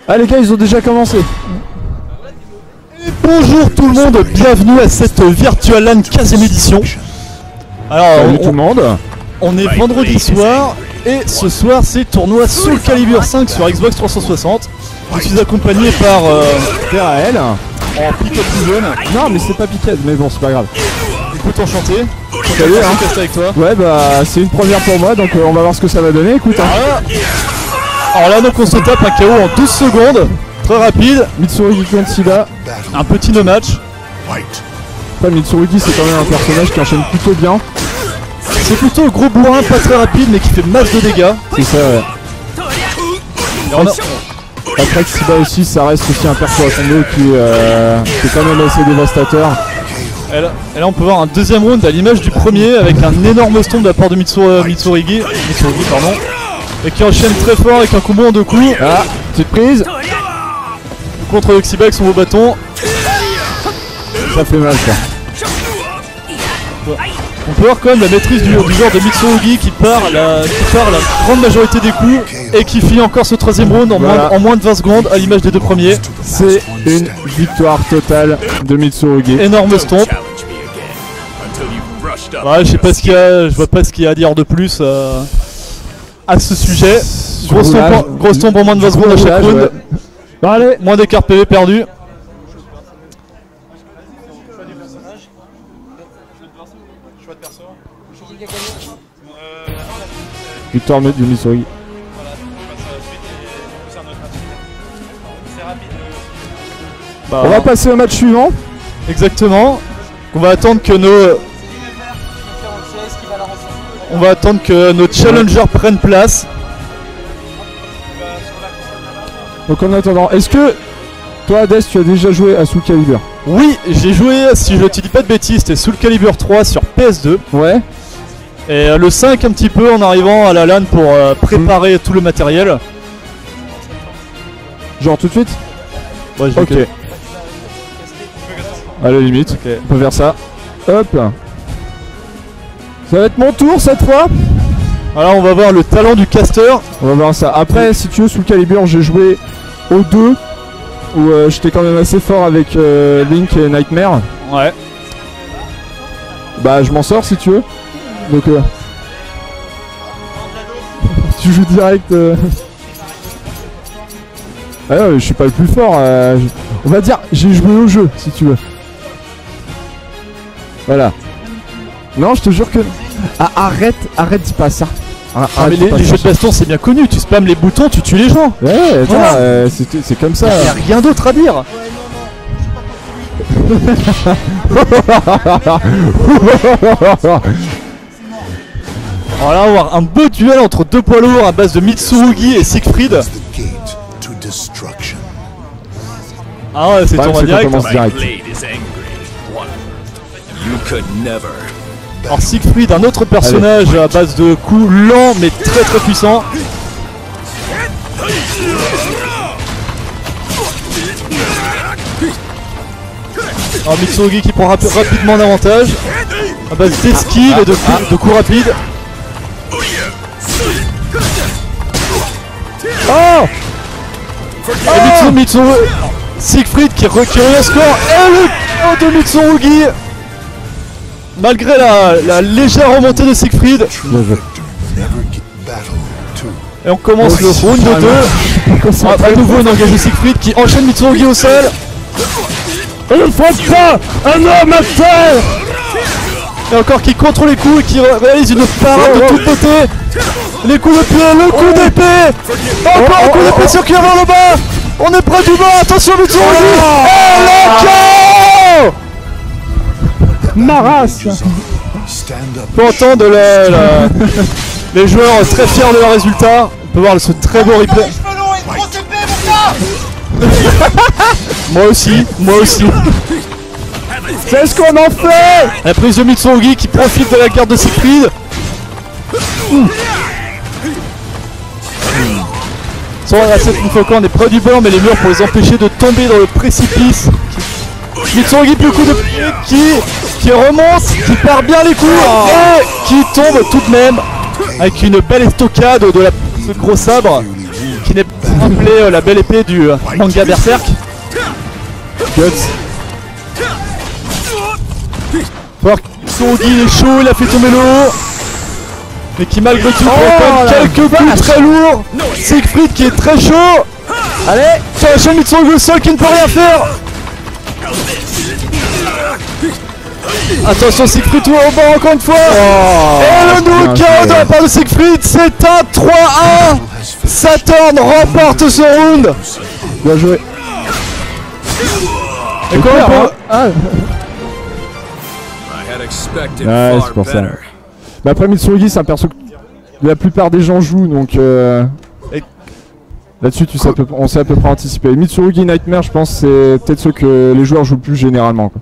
Ah les gars, ils ont déjà commencé. Et bonjour tout le monde, bienvenue à cette Virtual LAN 15e édition. Alors, salut tout le monde. On est vendredi soir et ce soir c'est tournoi Soul Calibur 5 sur Xbox 360. Je suis accompagné par TRL en pick-up zone. Non mais c'est pas Piquet, mais bon c'est pas grave. Écoute, enchanté. Salut hein. Avec toi. Ouais bah c'est une première pour moi donc on va voir ce que ça va donner, écoute hein. Alors là donc on se tape un KO en 12 secondes. Très rapide. Mitsurugi contre Sida. Un petit no match. Après Mitsurugi c'est quand même un personnage qui enchaîne plutôt bien. C'est plutôt un gros bourrin, pas très rapide mais qui fait masse de dégâts. C'est ça ouais. Et on a... Après Xiba aussi ça reste aussi un perso à son dos qui est quand même assez dévastateur. Et là on peut voir un deuxième round à l'image du premier avec un énorme stomp de la part de Mitsurugi pardon, et qui enchaîne très fort avec un combo en 2 coups. Ah, petite prise contre Xiba avec son beau bâton. Ça fait mal ça. On peut voir quand même la maîtrise du genre de Mitsurugi qui part la grande majorité des coups et qui finit encore ce troisième round en, en moins de 20 secondes à l'image des deux premiers. C'est une victoire totale de Mitsurugi. Énorme stomp. Ouais, je sais pas ce qu'il y a, je vois pas ce qu'il y a à dire de plus à ce sujet. Gros stomp en moins de 20 secondes à chaque round. Ouais. Bon, allez. Moins d'écart PV perdu. Victoire de Mitsurugi. On va passer au match suivant. Exactement. On va attendre que nos challengers prennent place. Donc en attendant, est-ce que toi Hades tu as déjà joué à Soul Calibur? Oui, j'ai joué, si je te dis pas de bêtises, c'était Soul Calibur 3 sur PS2. Ouais. Et le 5 un petit peu en arrivant à la LAN pour préparer tout le matériel. Genre tout de suite? Ouais, ok. À la limite, okay. On peut faire ça. Hop. Ça va être mon tour cette fois. Alors on va voir le talent du caster. On va voir ça. Après, si tu veux, Soul Calibur, j'ai joué au 2 où j'étais quand même assez fort avec Link et Nightmare. Ouais. Bah je m'en sors si tu veux. Donc tu joues direct Ah non mais je suis pas le plus fort on va dire j'ai joué au jeu si tu veux. Voilà. Non je te jure que... Ah arrête dis pas ça. Mais les jeux de baston c'est bien connu, tu spams les boutons, tu tues les gens. Ouais voilà. C'est comme ça. Y'a rien d'autre à dire. Alors là on va voir un beau duel entre deux poids lourds à base de Mitsurugi et Siegfried. Ah ouais c'est tournoi direct. Alors Siegfried, un autre personnage à base de coups lents mais très puissants. Alors Mitsurugi qui prend rapidement l'avantage à base d'esquive et de coups rapides. Oh, et Mitsurugi, Siegfried qui revient au score et le KO de Mitsurugi malgré la légère remontée de Siegfried. Et on commence le round de 2. À nouveau on engage Siegfried qui enchaîne Mitsurugi au sol. Une fois de ça, un homme à terre. Et encore qui contrôle les coups et qui réalise une parade de toute beauté. Les coups de pied, le coup d'épée. Encore un coup d'épée circulaire vers le bas. On est près du bas, attention Mitsurugi. Et le KO. Ma race. On peut entendre les joueurs très fiers de leur résultat. On peut voir ce très beau replay. Moi aussi. C'est ce qu'on en fait. La prise de Mitsurugi qui profite de la garde de Siegfried. Une fois qu'on est près du bord mais les murs pour les empêcher de tomber dans le précipice. Mitsurugi puis le coup de pied qui remonte, qui perd bien les coups et qui tombe tout de même avec une belle estocade de ce gros sabre qui n'est appelée la belle épée du manga Berserk. Guts. Mitsurugi il est chaud, il a fait tomber le haut. Mais qui malgré tout prend quelques coups très lourds. Siegfried qui est très chaud. Allez, sur la chaîne Mitsurugi au sol qui ne peut rien faire. Attention Siegfried tout au bas encore une fois. Et le knockout de la part de Siegfried, c'est un 3-1. Saturn remporte ce round. Bien joué. Et quoi Ouais, c'est pour ça. Mais après Mitsurugi c'est un perso que la plupart des gens jouent donc là-dessus on sait à peu près anticiper. Mitsurugi Nightmare je pense c'est peut-être ceux que les joueurs jouent plus généralement.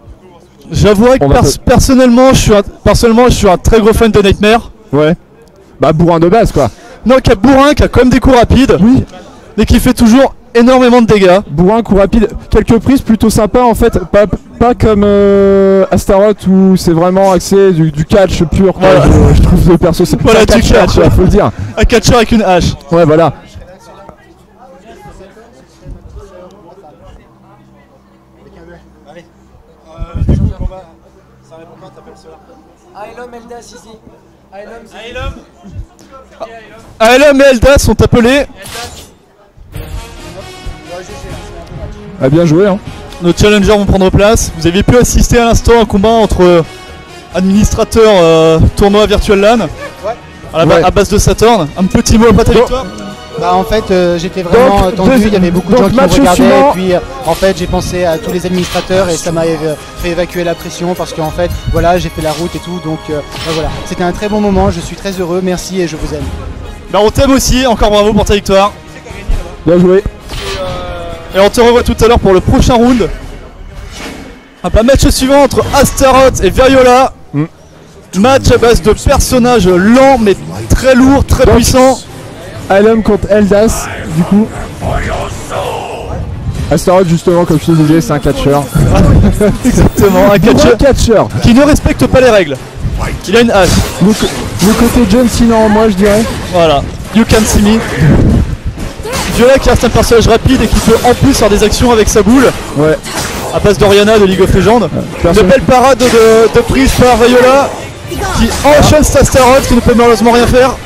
J'avouerais que personnellement je suis un très gros fan de Nightmare. Ouais. Bah bourrin de base quoi. Non, qui a bourrin, qui a quand même des coups rapides. Oui. Mais qui fait toujours énormément de dégâts. Bourrin, coup rapide, quelques prises plutôt sympas en fait, pas comme Astaroth où c'est vraiment axé du catch pur. Voilà. Je trouve le perso c'est voilà, un catcher, catch, faut le dire. Un catcher avec une hache. Ouais voilà. Aelum et Eldas sont appelés. Ah bien joué hein. Nos challengers vont prendre place. Vous aviez pu assister à l'instant à un combat entre administrateurs tournoi Virtual LAN. Ouais. À base de Saturn. Un petit mot après ta victoire. Bah en fait j'étais vraiment tendu, il y avait beaucoup de gens qui me regardaient et puis en fait j'ai pensé à tous les administrateurs et ça m'a fait évacuer la pression parce qu'en fait voilà j'ai fait la route et tout donc voilà. C'était un très bon moment, je suis très heureux, merci et je vous aime. Bah on t'aime aussi, encore bravo pour ta victoire. Bien joué. Et on te revoit tout à l'heure pour le prochain round. Un match suivant entre Astaroth et Viola. Match à base de personnages lents mais très lourds, très puissants. Aelum contre Eldas, du coup. Astaroth, justement, comme je te disais, c'est un catcheur. Exactement, un catcheur qui ne respecte pas les règles. Il a une hache. Le côté John Cena en moi, je dirais. Voilà, you can see me. Viola qui reste un personnage rapide et qui peut en plus faire des actions avec sa boule. Ouais. À base d'Oriana de League of Legends. Une belle parade de prise par Viola qui enchaîne cet Astaroth qui ne peut malheureusement rien faire.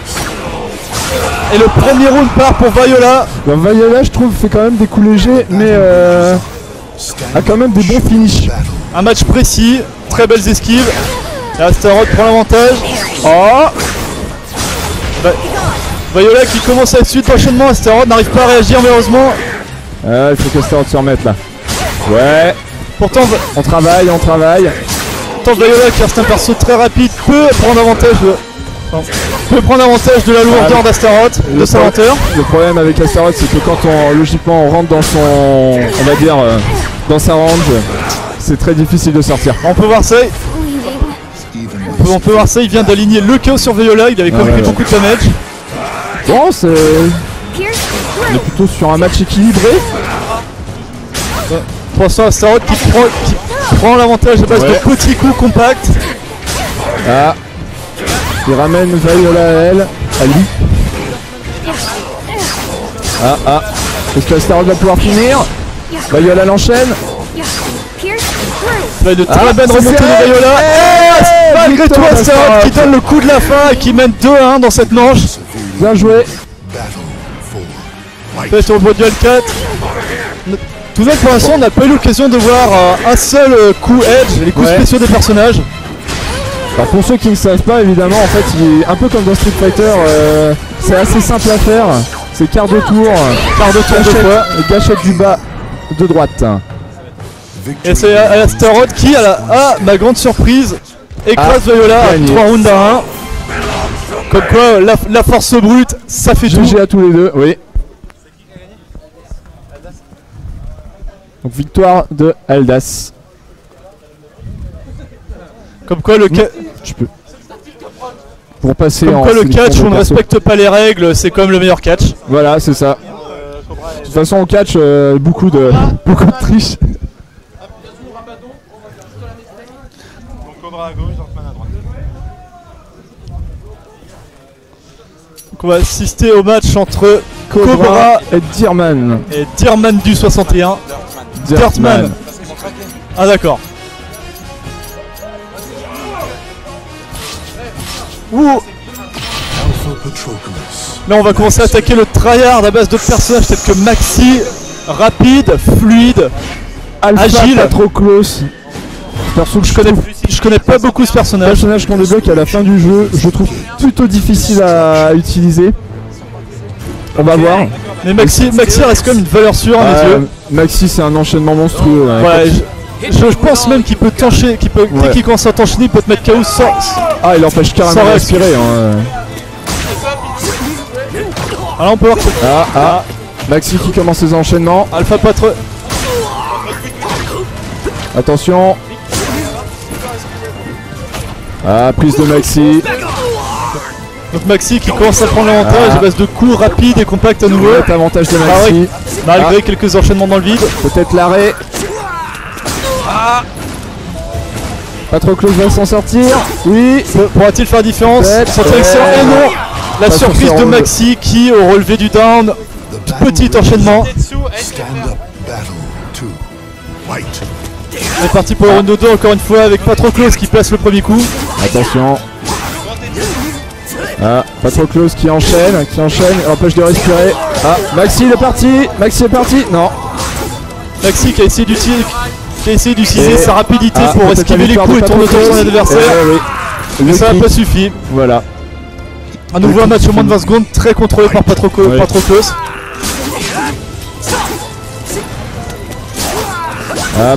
Et le premier round part pour Viola. Viola je trouve fait quand même des coups légers mais a quand même des bons finishes. Un match précis, très belles esquives. Et Astaroth prend l'avantage. Viola qui commence à suite d'enchaînement. Astaroth n'arrive pas à réagir malheureusement. Il faut qu'Astaroth se remette là. Ouais. Pourtant on travaille. Pourtant Viola qui reste un perso très rapide peut prendre avantage de la lourdeur d'Astaroth, de sa lenteur. Le problème avec Astaroth c'est que quand logiquement on rentre dans son, on va dire, dans sa range, c'est très difficile de sortir. On peut voir ça. Il vient d'aligner le KO sur Viola, il avait quand même pris beaucoup de damage. Bon, on est plutôt sur un match équilibré. Pour l'instant Astaroth qui prend l'avantage à base de petits coups compacts. Il ramène Viola à lui. Est-ce que Astaroth va pouvoir finir? Viola l'enchaîne. De très belle remontée de Viola. Malgré tout Astaroth qui donne le coup de la fin et qui mène 2-1 dans cette manche. Bien joué. Sur le duel 4. Tout de même pour l'instant on n'a pas eu l'occasion de voir un seul coup edge, les coups spéciaux des personnages. Alors pour ceux qui ne savent pas évidemment en fait il est un peu comme dans Street Fighter, c'est assez simple à faire, c'est quart de tour et gâchette du bas de droite. Et c'est Astaroth qui ma grande surprise écrase Viola à 3 rounds à 1. Comme quoi la force brute ça fait tout. GG à tous les deux, oui. Donc victoire de Eldas. Comme quoi le tu peux. Pour passer comme quoi le catch on ne respecte pas les règles, c'est comme le meilleur catch. Voilà, c'est ça. De toute façon au catch beaucoup de triche. Donc on va assister au match entre Cobra et Dirtman. Et Dirtman du 61. Dirtman. Ah d'accord. Ouh. Là on va commencer à attaquer le tryhard à base de personnages tels que Maxi, rapide, fluide, Alpha agile. Patroclus. Perso que Je connais pas beaucoup ce personnage. Personnage qu'on débloque à la fin du jeu, je trouve plutôt difficile à utiliser. On va voir. Mais Maxi reste comme une valeur sûre à mes yeux. Maxi c'est un enchaînement monstrueux. Ouais, je pense même qu'il peut t'enchaîner, dès qu'il commence à t'enchaîner, il peut te mettre KO sans. Ah, il empêche carrément de respirer. Alors on peut voir que... Maxi qui commence ses enchaînements. Alpha Patro... Attention. Prise de Maxi. Donc Maxi qui commence à prendre l'avantage à base de coups rapides et compacts à nouveau. Avantage de Maxi. Malgré quelques enchaînements dans le vide. Peut-être l'arrêt. Patroclus va s'en sortir. Oui. Pourra-t-il faire la différence? Centration et non. La surprise de Maxi qui, au relevé du down, petit enchaînement. On est parti pour le round 2 encore une fois avec Patroclus qui place le premier coup. Attention. Patroclus qui enchaîne, empêche de respirer. Maxi il est parti. Non. Maxi qui a essayé d'utiliser sa rapidité pour esquiver les coups et tourner autour de son adversaire. Mais ça n'a pas suffi. Voilà. À nouveau un match au moins de 20 secondes, très contrôlé par Patroclus.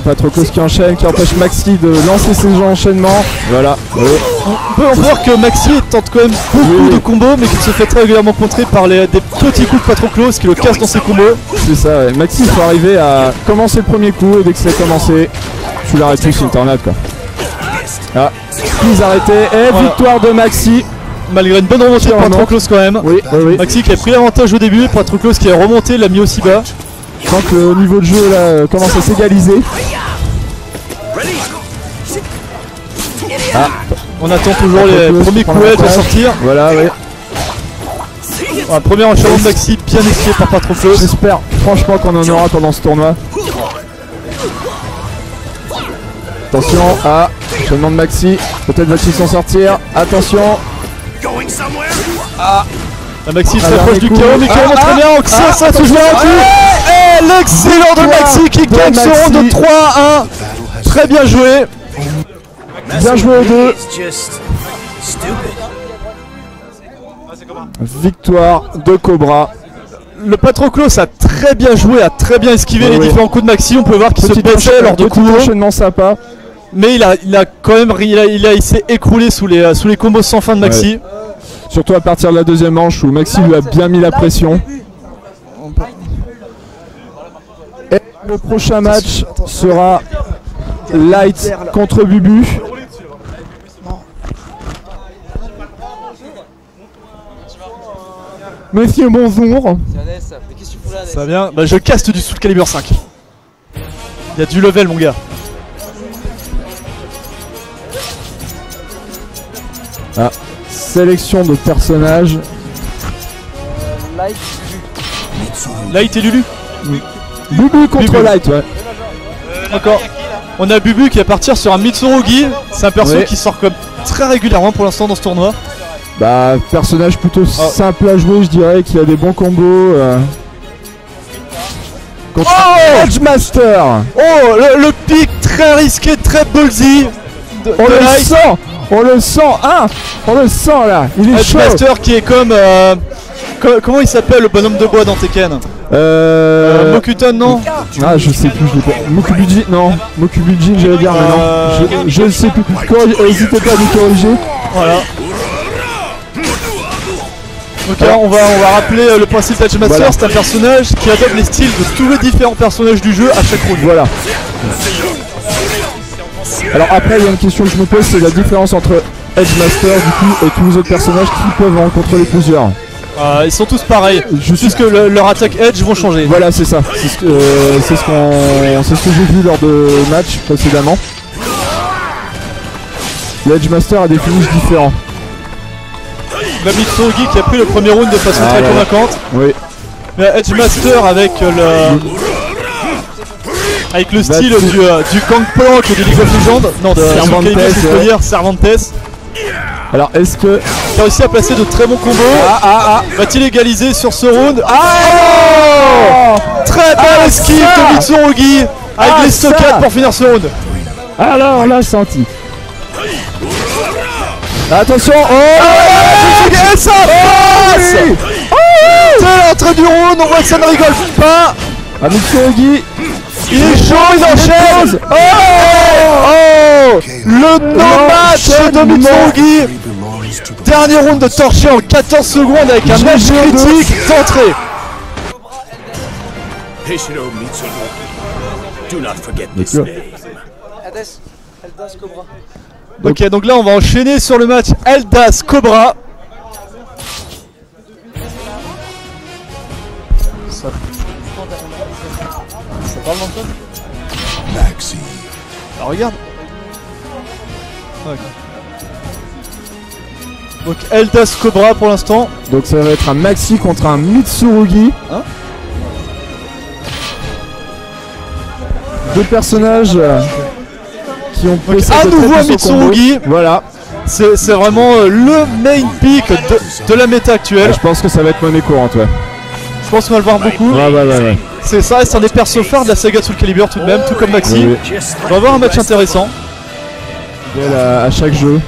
Patroclus qui enchaîne, qui empêche Maxi de lancer ses enchaînements. Voilà. On peut voir que Maxi tente quand même beaucoup de combos, mais qu'il se fait très régulièrement contrer par des petits coups de Patroclus qui le cassent dans ses combos. C'est ça, ouais. Maxi il faut arriver à commencer le premier coup et dès que c'est commencé, tu l'arrêtes plus, c'est une tornade quoi. Prise arrêtée et victoire de Maxi. Malgré une bonne remontée de Patroclus quand même. Oui. Maxi qui a pris l'avantage au début, Patroclus qui a remonté, l'a mis aussi bas. Je sens que le niveau de jeu là commence à s'égaliser. On attend toujours les premiers coups de sortir. Voilà, oui. Premier enchaînement de Maxi bien esquivé par Patroclus. J'espère franchement qu'on en aura pendant ce tournoi. Attention, enchaînement de Maxi. Peut-être va-t-il s'en sortir. Attention. Maxi se rapproche du KO, mais KO très bien. Ça toujours un coup. Et l'excellent de Maxi qui gagne son round de 3-1. Très bien joué. Bien joué aux deux. Victoire de Cobra. Le Patroclus a très bien joué, a très bien esquivé les différents coups de Maxi. On peut voir qu'il se baissait lors de coups. Enchaînement sympa. Mais il a quand même il s'est écroulé sous les combos sans fin de Maxi. Surtout à partir de la deuxième manche où Maxi lui a bien mis la pression. Et le prochain match sera Light contre Bubu. Monsieur bonjour. Ça va bien. Je caste du Soul Calibur 5. Il y a du level mon gars. Sélection de personnages. Light et Lulu. Bubu contre Bubu. Light, ouais. D'accord. On a Bubu qui va partir sur un Mitsurugi. C'est un perso qui sort comme très régulièrement pour l'instant dans ce tournoi. Personnage plutôt simple à jouer, je dirais, qui a des bons combos. Contre Edgemaster. Le pic très risqué, très ballsy. On le sent, on le sent là, il est chaud. Edgemaster qui est comme comment il s'appelle le bonhomme de bois dans Tekken? Mokuton, non? Je sais plus, je l'ai pas. Mokubujin, non. Mokubujin, j'allais dire, mais non. Je ne sais plus. N'hésitez pas à nous corriger. Voilà. Donc là, on va rappeler le principe d'Edgemaster. C'est un personnage qui adopte les styles de tous les différents personnages du jeu à chaque round. Voilà. Alors après, il y a une question que je me pose, c'est la différence entre Edgemaster du coup et tous les autres personnages qui peuvent en contrôler plusieurs. Ils sont tous pareils, juste que leur attaque Edge vont changer. Voilà, c'est ça. C'est ce que j'ai vu lors de match précédemment. L'Edgemaster a des finishes différents. La Mitsurugi qui a pris le premier round de façon très convaincante. Oui. Edgemaster avec le style du Gangplank de League of Legends. Non, de Cervantes. Alors est-ce que... Qui a réussi à placer de très bons combos. Va-t-il égaliser sur ce round? Très belle esquive de Mitsurugi avec les stockades pour finir ce round. Alors là senti. Attention. Et ça passe. C'est l'entrée du round, on voit que ça ne rigole pas. Mitsurugi, il est chaud, il enchaîne. Le no-match de Mitsurugi. Dernier round de torché en 14 secondes avec un match critique d'entrée. Ok, donc là on va enchaîner sur le match Eldas Cobra. Ça parle dans le code? Ah, regarde. Okay. Donc Eldas Cobra pour l'instant. Donc ça va être un Maxi contre un Mitsurugi. Hein? Deux personnages qui ont possédé à nouveau Mitsurugi. Voilà. C'est vraiment le main pick de la méta actuelle. Je pense que ça va être monnaie courante, ouais. Je pense qu'on va le voir beaucoup. Ouais. Ça reste un des persos phares de la saga Soul Calibur tout de même, tout comme Maxi. Oui. On va avoir un match intéressant. Belle à chaque jeu.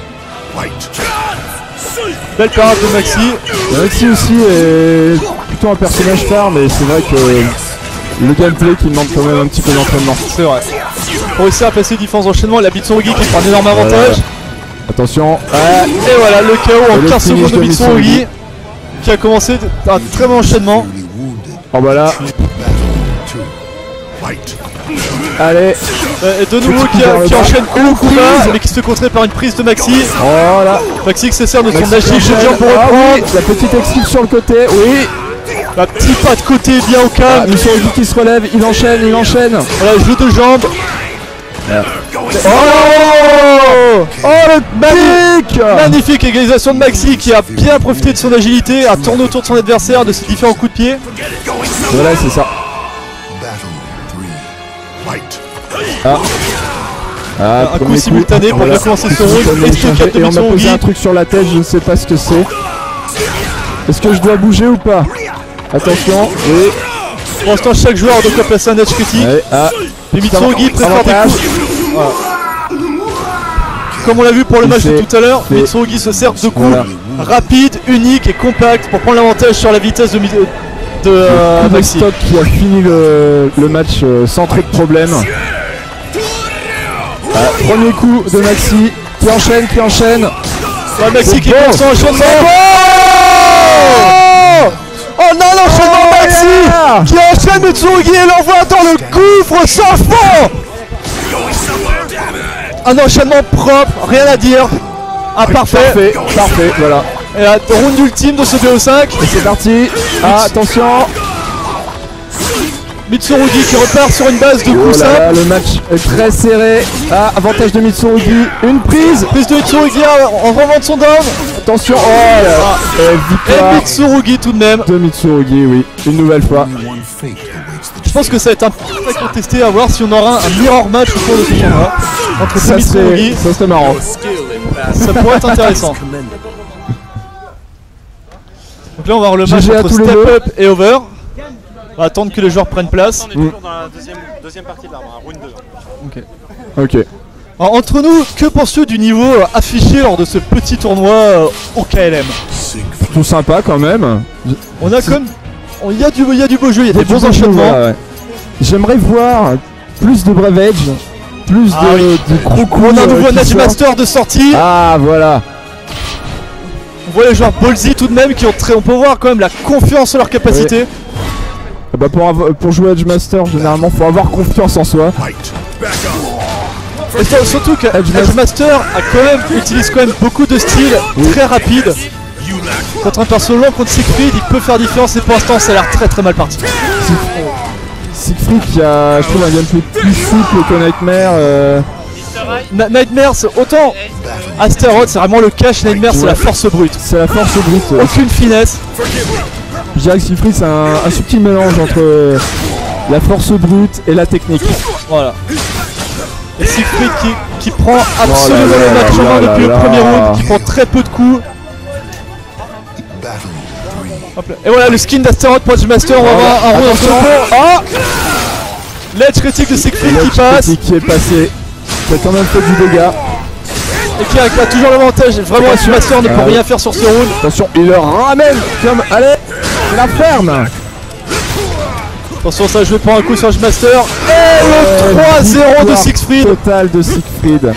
Belle parade de Maxi. Maxi aussi est plutôt un personnage phare, mais c'est vrai que le gameplay qui demande quand même un petit peu d'entraînement. C'est vrai. Pour réussir à passer différents enchaînements, la Mitsurugi qui prend un énorme avantage. Attention. Et voilà le KO en 15 secondes de Mitsurugi qui a commencé un très bon enchaînement. Oh bah là. Allez. Et de nouveau qui enchaîne le combat, mais qui se fait contrer par une prise de Maxi. Oh là. Maxi qui se sert de son agile jump pour reprendre. Oui, la petite esquive sur le côté, oui. La petite pas de côté bien au calme. Mitsurugi qui se relève, il enchaîne. Voilà, jeu de jambes. Le magnifique égalisation de Maxi qui a bien profité de son agilité, a tourné autour de son adversaire, de ses différents coups de pied. Voilà, c'est ça. Un coup simultané pour bien commencer ce round. Et on m'a posé un truc sur la tête, je ne sais pas ce que c'est. Est-ce que je dois bouger ou pas? Attention. Oui. Pour l'instant, chaque joueur doit placer un edge critique. Et Mitsurugi préfère des coups. Voilà. Comme on l'a vu pour le match de tout à l'heure, Mitsurugi se sert de coups rapides, uniques et compacts pour prendre l'avantage sur la vitesse de Maxi. Stock qui a fini le match sans trop de problèmes. Premier coup de Maxi qui enchaîne. Maxi qui commence son enchaînement. Oh non, l'enchaînement Maxi qui enchaîne Mitsurugi et l'envoie dans le gouffre sans fond. Un enchaînement propre, rien à dire. Parfait, voilà. Et la round ultime de ce BO5. Et c'est parti. Attention. Mitsurugi qui repart sur une base de coups simples. Le match est très serré. Avantage de Mitsurugi. Une prise. Prise de Mitsurugi en remontant son down. Attention. Et Mitsurugi tout de même. De Mitsurugi, oui. Une nouvelle fois. Je pense que ça va être un peu contesté à voir si on aura un mirror match au cours de ce tournoi. Entre Mitsurugi. Ça serait marrant. Ça pourrait être intéressant. Donc là on va avoir le match entre Step Up et Over. On va attendre que les joueurs prennent place. On est toujours dans la deuxième partie de l'arbre, un round 2. Ok. Alors, entre nous, que penses-tu du niveau affiché lors de ce petit tournoi au KLM? Plutôt sympa quand même. On a comme... Il y a du beau jeu, il y a des bons enchaînements. J'aimerais voir plus de Brave Edge, plus de gros coups. On a un nouveau Edgemaster de sortie. Voilà. On voit les joueurs ballsy tout de même qui ont on peut voir quand même la confiance en leur capacité. Bah pour jouer Edgemaster, généralement faut avoir confiance en soi. Et surtout que Edgemaster utilise quand même beaucoup de styles très rapides. Contre un perso lent, contre Siegfried, il peut faire différence et pour l'instant ça a l'air très mal parti. Siegfried qui a, je trouve, un gameplay plus souple que Nightmare. Nightmare, autant Astaroth c'est vraiment le cash, Nightmare c'est la force brute. C'est la force brute. Aucune finesse. Je dirais que Siegfried c'est un subtil mélange entre la force brute et la technique. Voilà. Et Siegfried qui prend absolument le match en main depuis le premier round, qui prend très peu de coups. Hop là. Et voilà le skin d'Astaroth pour Edgemaster, on va avoir un round en second. Ah, l'edge critique de Siegfried qui passe. Qui est passé, qui a quand même fait du dégât. Et qui a toujours l'avantage, vraiment Edgemaster ne peut rien faire sur ce round. Attention, il le ramène comme, allez, la ferme. Attention, ça je vais prendre un coup sur Edgemaster. Et le 3-0 de Siegfried. Total de Siegfried.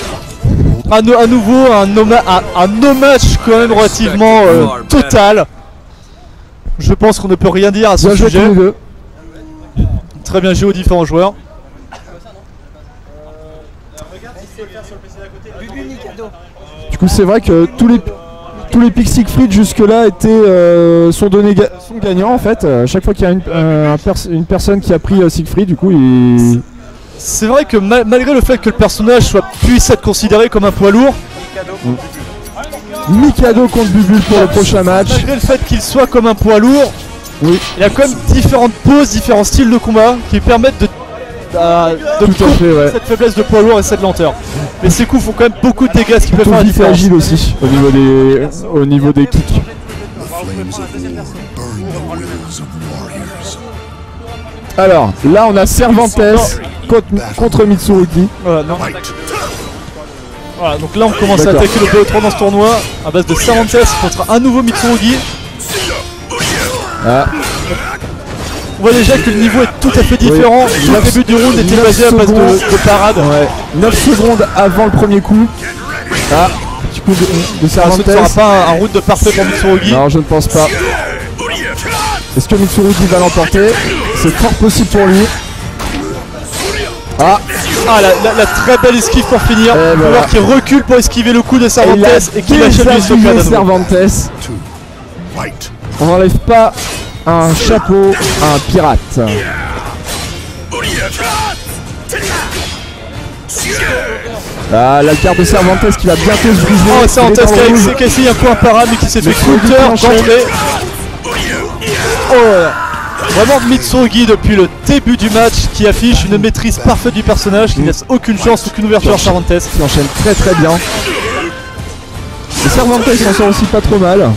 À nouveau un no match quand même relativement total. Je pense qu'on ne peut rien dire à ce sujet. Très bien joué aux différents joueurs. Du coup c'est vrai que tous les pics Siegfried jusque là sont gagnants en fait. Chaque fois qu'il y a une personne qui a pris Siegfried, du coup il... C'est vrai que malgré le fait que le personnage puisse être considéré comme un poids lourd, Mikado contre Bubule pour le prochain match. Malgré le fait qu'il soit comme un poids lourd, oui, il y a quand même différentes poses, différents styles de combat qui permettent de ouais, cette faiblesse de poids lourd et cette lenteur. Mais ces coups font quand même beaucoup de dégâts, ce qui peut faire la différence. Agile aussi au niveau des kicks. Alors là on a Cervantes contre Mitsurugi. Voilà, donc là on commence à attaquer le BO3 dans ce tournoi à base de Cervantes contre un nouveau Mitsurugi. Ah. On voit déjà que le niveau est tout à fait différent. Oui. Le début du round était basé à base de parade. Ouais. 9 secondes avant le premier coup. Ah, petit coup de Cervantes. Ce ne sera pas un round de parfait pour Mitsurugi. Non, je ne pense pas. Est-ce que Mitsurugi va l'emporter? C'est fort possible pour lui. Ah, la très belle esquive pour finir. On va voir qu'il recule pour esquiver le coup de Cervantes et qu'il achète du stockade. Cervantes. On n'enlève pas un chapeau à un pirate. Ah, la carte de Cervantes qui va bientôt se briser. Oh, Cervantes qui a essayé un coup imparable mais qui s'est fait counter d'entrée. Oh, vraiment Mitsurugi depuis le début du match qui affiche une maîtrise parfaite du personnage, qui laisse aucune chance, aucune ouverture à Cervantes. Qui enchaîne très bien. Et Cervantes s'en sort aussi pas trop mal.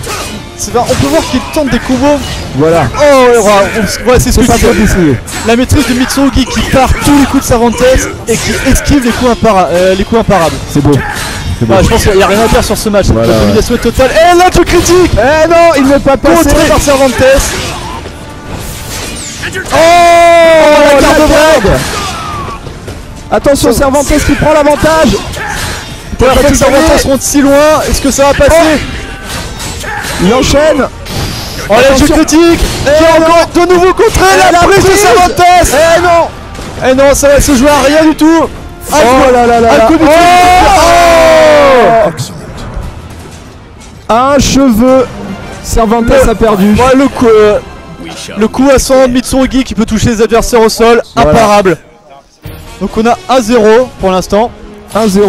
On peut voir qu'il tente des combos. Voilà. Oh, ouais, c'est ce que je disais. La maîtrise de Mitsurugi qui part tous les coups de Cervantes et qui esquive les coups imparables. C'est beau. Ah, je pense qu'il n'y a rien à dire sur ce match. Voilà, la domination est totale. Et là, tu critiques. Eh non, il n'est pas passé. Contré par Cervantes. Oh, la carte de Brad. Attention, Cervantes qui prend l'avantage. Pour la fois que Cervantes monte si loin, est-ce que ça va passer? Il enchaîne. Oh, là, je critique. Et encore de nouveau contré. La prise de Cervantes. Eh non. Eh non, ça va se jouer à rien du tout. Oh là là là. Un coup de un cheveu. Cervantes a perdu. Ouais, le coup à 100 de Mitsurugi qui peut toucher les adversaires au sol, voilà. Imparable. Donc on a 1-0 pour l'instant. 1-0.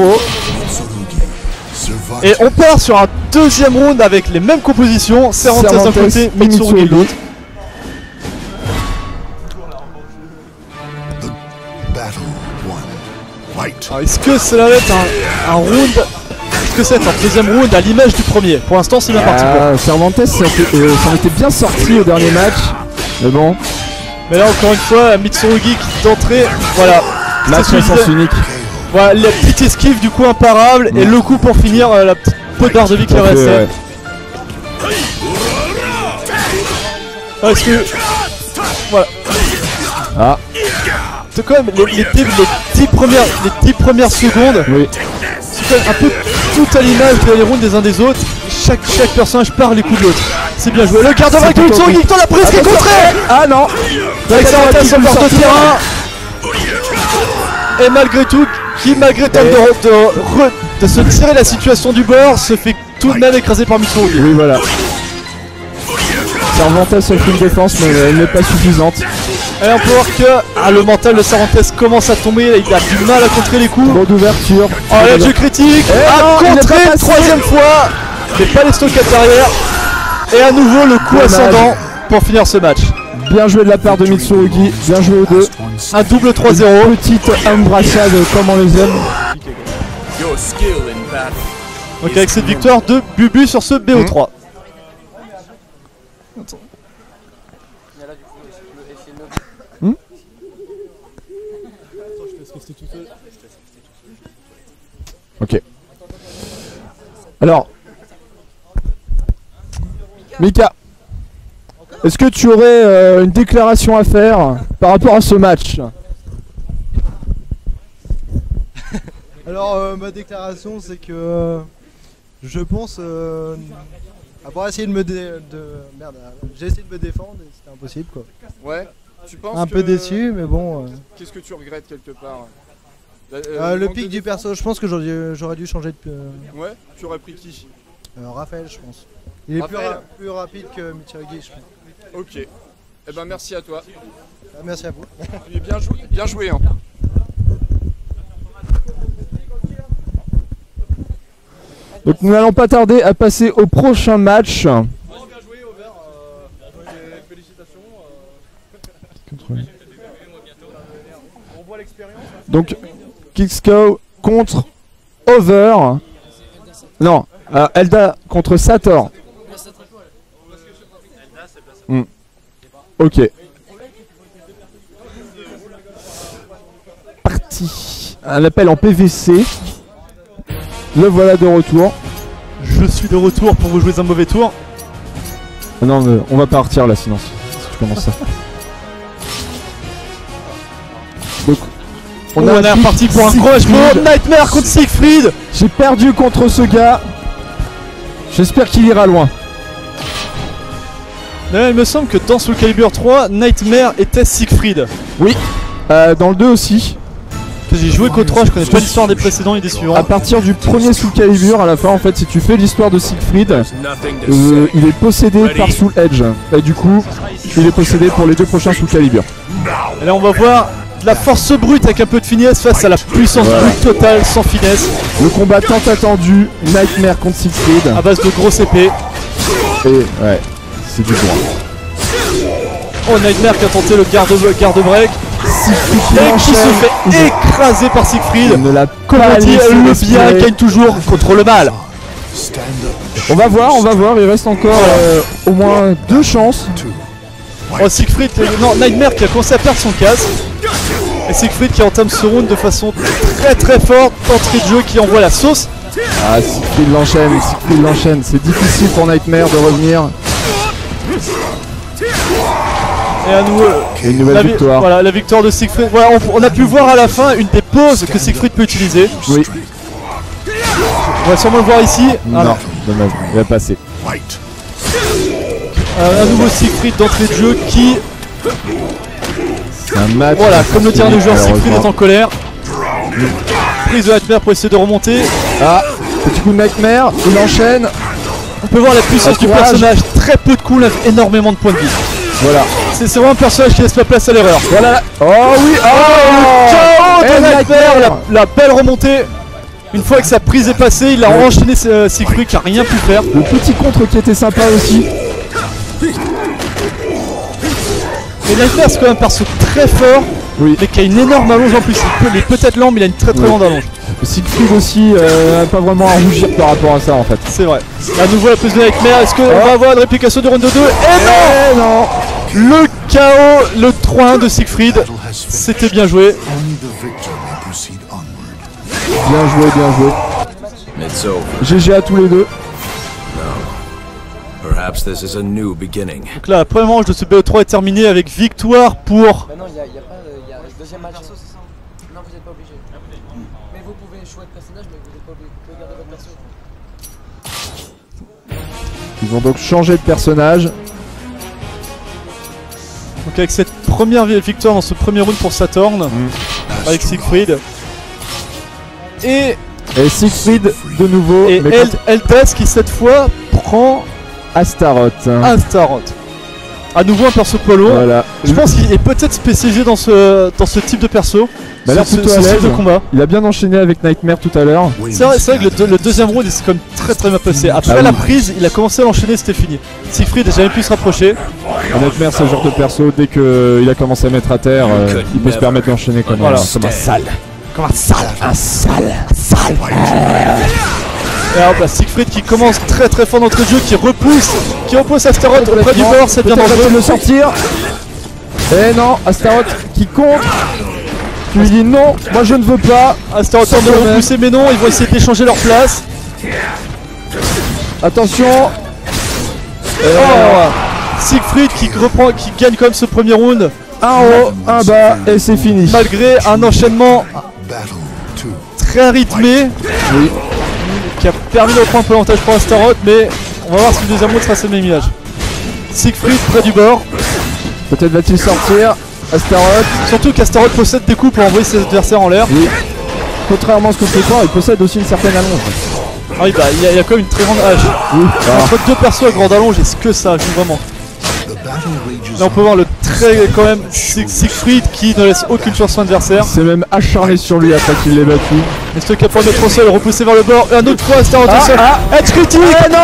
Et on part sur un deuxième round avec les mêmes compositions. Cervantes d'un côté, Mitsurugi de l'autre. Est-ce que cela va être un round? Est-ce que c'est un deuxième round à l'image du premier? Pour l'instant c'est bien parti. Cervantes s'en était bien sorti au dernier match. Mais bon. Mais là encore une fois Mitsurugi qui d'entrée. Voilà. Match à sens unique. Voilà la petite esquive du coup imparable. Et le coup pour finir la petite peau d'art de vie qui restait. Ouais. Est-ce que. Voilà. Ah. C'est quand même les 10 premières secondes. Oui. C'est quand même un peu tout à l'image de les rounds des uns des autres. Chaque personnage part les coups de l'autre. C'est bien joué. Le quart d'heure avec Mitsurugi qui la prise qui est contrée. Ah non. Avec Cervantes sur bord de terrain. Et malgré tout, qui malgré tente de se tirer la situation du bord, se fait tout de même écraser par Mitsurugi. Oui voilà. Cervantes a fait une défense mais elle n'est pas suffisante. Et on peut voir que le mental de Cervantes commence à tomber, il a du mal à contrer les coups. Bon d'ouverture. Oh là je critique. Contré troisième fois. Mais pas les stockades derrière. Et à nouveau le coup ascendant. pour finir ce match. Bien joué de la part de Mitsurugi, bien joué aux deux. Un double 3-0. Petite embrassade comme on les aime. Donc avec cette victoire de Bubu sur ce BO3. Ok. Alors, Mika, est-ce que tu aurais une déclaration à faire par rapport à ce match? Alors ma déclaration c'est que je pense avoir essayé de me j'ai essayé de me défendre et c'était impossible quoi. Ouais. Tu penses un peu déçu mais bon. Qu'est-ce que tu regrettes quelque part? Le pic du perso, je pense que j'aurais dû changer de. Ouais. Tu aurais pris qui? Raphaël, je pense. Il est plus rapide que Mitsurugi, je pense. Ok. Eh ben merci à toi. Merci à vous. Bien joué. Hein. Donc nous n'allons pas tarder à passer au prochain match. Bien joué, Over. Félicitations. On voit l'expérience. Donc Kixco contre Over. Non, Elda contre Sator. Ok. Parti. Un appel en PVC. Le voilà de retour. Je suis de retour pour vous jouer un mauvais tour. Non, mais on va partir là sinon si tu commences ça. Donc, on est reparti pour un gros match. Nightmare contre Siegfried. J'ai perdu contre ce gars. J'espère qu'il ira loin. Mais il me semble que dans Soul Calibur 3, Nightmare était Siegfried. Oui, dans le 2 aussi. J'ai joué qu'au 3, je connais pas l'histoire des précédents et des suivants. À partir du premier Soul Calibur, à la fin en fait, si tu fais l'histoire de Siegfried, il est possédé par Soul Edge. Et du coup, il est possédé pour les 2 prochains Soul Calibur. Et là on va voir de la force brute avec un peu de finesse face à la puissance brute totale sans finesse. Le combat tant attendu, Nightmare contre Siegfried. À base de grosses épées. Et ouais, c'est du droit. Oh, Nightmare qui a tenté le garde-break. Et qui se fait écraser par Siegfried. Comme on dit, le bien gagne toujours contre le mal. On va voir, il reste encore au moins 2 chances. Oh, Siegfried, non, Nightmare qui a commencé à perdre son casque. Et Siegfried qui entame ce round de façon très forte. Entrée de jeu qui envoie la sauce. Ah, Siegfried l'enchaîne. C'est difficile pour Nightmare de revenir. Et à nouveau, une nouvelle victoire. Voilà, la victoire de Siegfried. Voilà, on a pu voir à la fin une des pauses que Siegfried peut utiliser. Oui. On va sûrement le voir ici. Non, dommage, il va passer. Un nouveau Siegfried d'entrée de jeu qui... C'est un match. Voilà, comme le dirait le joueur, Siegfried est en colère. Prise de Nightmare pour essayer de remonter. Ah, petit coup de Nightmare, il enchaîne. On peut voir la puissance du personnage, très peu de coups, énormément de points de vie. Voilà. C'est vraiment un personnage qui laisse pas place à l'erreur. Voilà. Oh oui. Le KO de Nightmare, la belle remontée. Une fois que sa prise est passée, il a enchaîné Siegfried qui a rien pu faire. Le petit contre qui était sympa aussi. Mais Nightmare c'est quand même un perso très fort, mais qui a une énorme allonge en plus. Il est peut-être lent, mais il a une très grande allonge. Siegfried aussi pas vraiment à rougir par rapport à ça en fait. C'est vrai. À nouveau la prise de Nightmare, est-ce qu'on va avoir une réplication du round 2? Et non, le KO, le 3-1 de Siegfried. C'était bien joué. Bien joué. GG à tous les deux. Donc là, la première manche de ce BO3 est terminée avec victoire pour... Bah non, il y a le deuxième match. Non, vous n'êtes pas obligé. Mais vous pouvez choisir le personnage, mais vous n'êtes pas obligé. Vous pouvez garder votre perso. Ils vont donc changer de personnage. Donc avec cette première victoire dans ce premier round pour Saturn, avec Siegfried. Et Siegfried de nouveau. Et Eldas qui cette fois prend Astaroth. À nouveau un perso poids lourd. Voilà. Je pense qu'il est peut-être spécialisé dans ce type de perso. Bah là, plutôt à ce l'aise. type de combat. Il a bien enchaîné avec Nightmare tout à l'heure. C'est vrai que le deuxième round il s'est quand même très bien passé. Après la prise, il a commencé à l'enchaîner, c'était fini. Siegfried n'a jamais pu se rapprocher. Nightmare, c'est le genre de perso, dès qu'il a commencé à mettre à terre, il peut se permettre d'enchaîner comme un sale. Et hop là, Siegfried qui commence très fort d'entrée de jeu, qui repousse Astaroth auprès du bord, c'est bien dangereux. De le sortir. Et non, Astaroth qui contre. Tu lui dis non, moi je ne veux pas. Astaroth tente de le repousser, mais non, ils vont essayer d'échanger leur place. Attention. Siegfried qui gagne quand même ce premier round. Un haut, un bas, et c'est fini. Malgré un enchaînement très rythmé. Oui. Qui a permis de reprendre un peu l'avantage pour Astaroth, mais on va voir si le deuxième round sera ce même image. Siegfried près du bord. Peut-être va-t-il sortir. Astaroth. Surtout qu'Astaroth possède des coups pour envoyer ses adversaires en l'air. Oui. Contrairement à ce qu'on peut croire, il possède aussi une certaine allonge. Ah oui, bah il y a quand même une très grande âge. Oui. Entre deux persos à grande allonge, est-ce que ça joue vraiment? Là on peut voir le très quand même Siegfried qui ne laisse aucune chance à son adversaire. C'est même acharné sur lui après qu'il l'ait battu. Est-ce que capable de mettre au sol, repoussé vers le bord, et un autre fois Astaroth au sol. Edge critique. Eh non,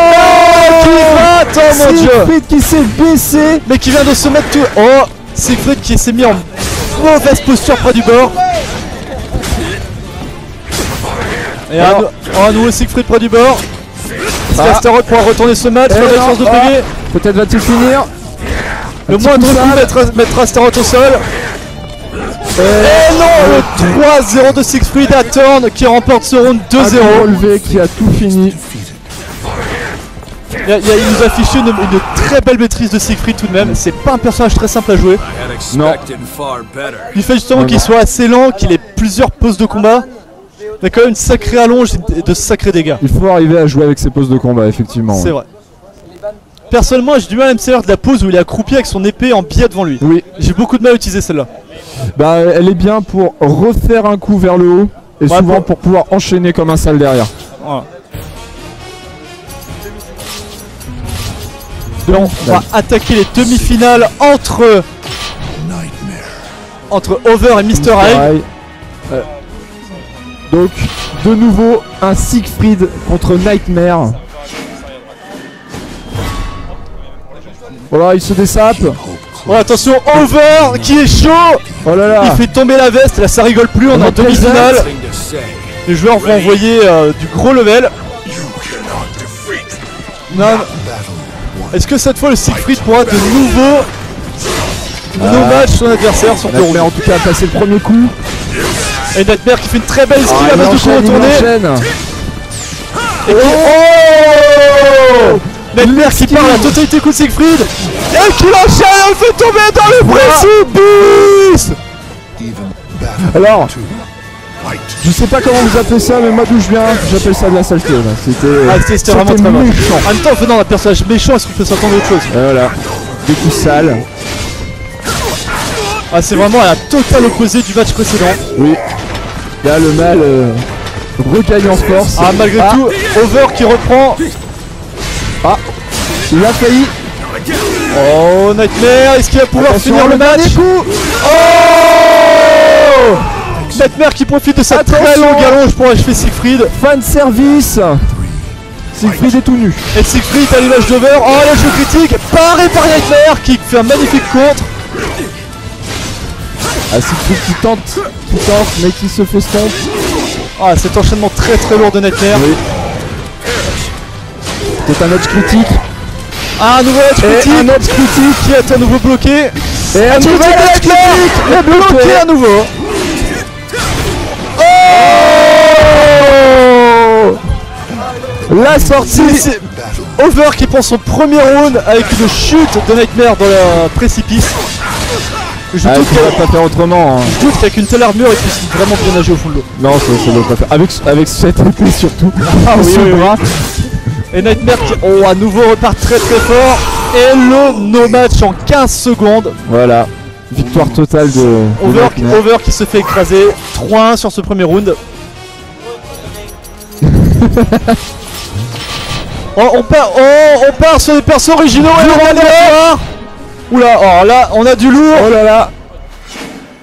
Qui va, oh mon dieu. Siegfried qui s'est baissé. Mais qui vient de se mettre tout. Oh, Siegfried qui s'est mis en mauvaise posture près du bord. Et à nouveau Siegfried près du bord. Est-ce qu'Astaroth pourra retourner ce match? Pas de chance de PV. Peut-être va-t-il finir. Le moindre coup mettre Astaroth au sol. Et non, le 3-0 de Siegfried à Thorn qui remporte ce round 2-0. Un relevé qui a tout fini. Il nous a affiché une très belle maîtrise de Siegfried tout de même. C'est pas un personnage très simple à jouer. Non. Du fait justement qu'il soit assez lent, qu'il ait plusieurs poses de combat. Il y a quand même une sacrée allonge et de sacrés dégâts. Il faut arriver à jouer avec ses poses de combat, effectivement. C'est vrai. Personnellement, j'ai du mal à me servir de la pose où il est accroupi avec son épée en biais devant lui. Oui. J'ai beaucoup de mal à utiliser celle-là. Bah, elle est bien pour refaire un coup vers le haut et souvent pour pouvoir enchaîner comme un sale derrière. Voilà. Donc, on va attaquer les demi-finales entre Over et Mr. Eye. Donc, de nouveau, un Siegfried contre Nightmare. Voilà, il se dessape. Oh, attention, Over qui est chaud. Oh là là. Il fait tomber la veste, là ça rigole plus, on est en demi-finale. Les joueurs vont envoyer du gros level. Non. Est-ce que cette fois le Siegfried pourra de nouveau no-match son adversaire sur Nightmare en tout cas a passé le premier coup. Et Nightmare qui fait une très belle skill à base de coup retourné. Et oh, Nightmare qui part la totalité coup de Siegfried. Et qui l'enchaîne, elle fait tomber dans le précipice. Alors, je sais pas comment vous appelez ça, mais moi d'où je viens, j'appelle ça de la saleté. C'était vraiment très moche. En même temps, en faisant un personnage méchant, est-ce qu'on peut s'attendre à autre chose? Et voilà, des coups sales. Ah, c'est vraiment à la totale opposée du match précédent. Oui. Là, le mal regagne en force. Ah, malgré tout, Over qui reprend. Ah, il a failli. Oh, Nightmare, est-ce qu'il va pouvoir finir le match? Oh, Nightmare qui profite de sa très longue allonge pour achever Siegfried. Fan service. Siegfried est tout nu. Et Siegfried à l'image d'Over. Oh, le jeu critique paré par Nightmare qui fait un magnifique contre. Ah, Siegfried qui tente, mais qui se fait stomp. Ah, cet enchaînement très lourd de Nightmare. Oui. C'est un edge critique. Ah, un nouveau edge critique. Un edge critique qui est à nouveau bloqué. Et un nouvel edge critique. Et bloqué à nouveau. Oh, la sortie. Over qui prend son premier round avec une chute de Nightmare dans le précipice. Je doute qu'il va pas faire autrement. Je doute qu'avec une telle armure il puisse vraiment bien nager au fond de l'eau. Non, ça ne doit pas faire. Avec cette épée surtout. Ah oui, bras. Et Nightmare qui à nouveau repart très fort. Et le no match en 15 secondes. Voilà. Victoire totale de Over qui se fait écraser 3-1 sur ce premier round. On part sur les persos originaux et le aléatoire. Oula, alors là, on a du lourd. Oh là là.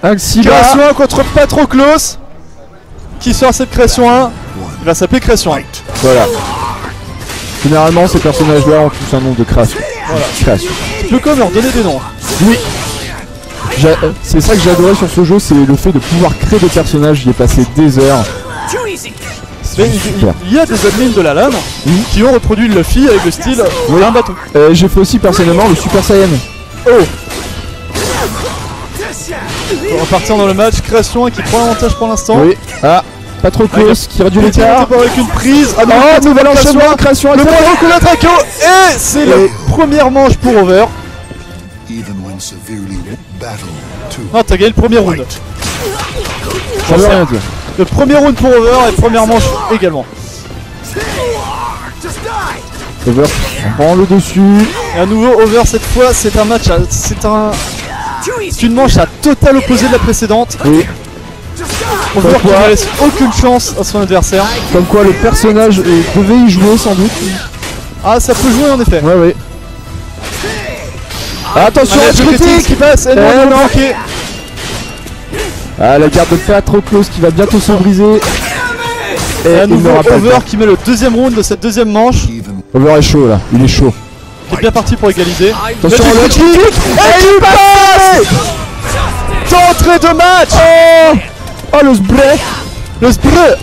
Création 1 contre Patroclos. Qui sort cette création 1? Il va s'appeler création 1. Voilà. Généralement, ces personnages-là ont tous un nom de création. Voilà. Création. Tu peux quand même leur donner des noms. Oui. C'est ça que j'adorais sur ce jeu, c'est le fait de pouvoir créer des personnages. J'y ai passé des heures. Mais il y a des admins de la LAN qui ont reproduit le Luffy avec le style un bateau. J'ai fait aussi personnellement le Super Saiyan. Oh. On va partir dans le match. Création 1 qui prend l'avantage pour l'instant. Oui. Ah, pas trop close, qui réduit l'écart. Avec une prise. Ah non, nouvel enchaînement, création. Le point de la Traco. Et c'est la première manche pour Over. Non, t'as gagné le premier round. Ça veut rien dire. Le premier round pour Over et première manche également. Over prend le dessus. Et à nouveau Over cette fois c'est un match, c'est une manche à total opposé de la précédente. Oui. Over qui ne laisse aucune chance à son adversaire. Comme quoi le personnage devait y jouer sans doute. Ah ça peut jouer en effet. Ouais oui. Attention, critique qui passe et non. Ah la garde de Patroclos qui va bientôt se briser. Et à nouveau Over qui met le deuxième round de cette deuxième manche. Over est chaud là, il est chaud. Il est bien parti pour égaliser. Attention le kick. Et il passe. D'entrée de match. Oh le spray. Le spray.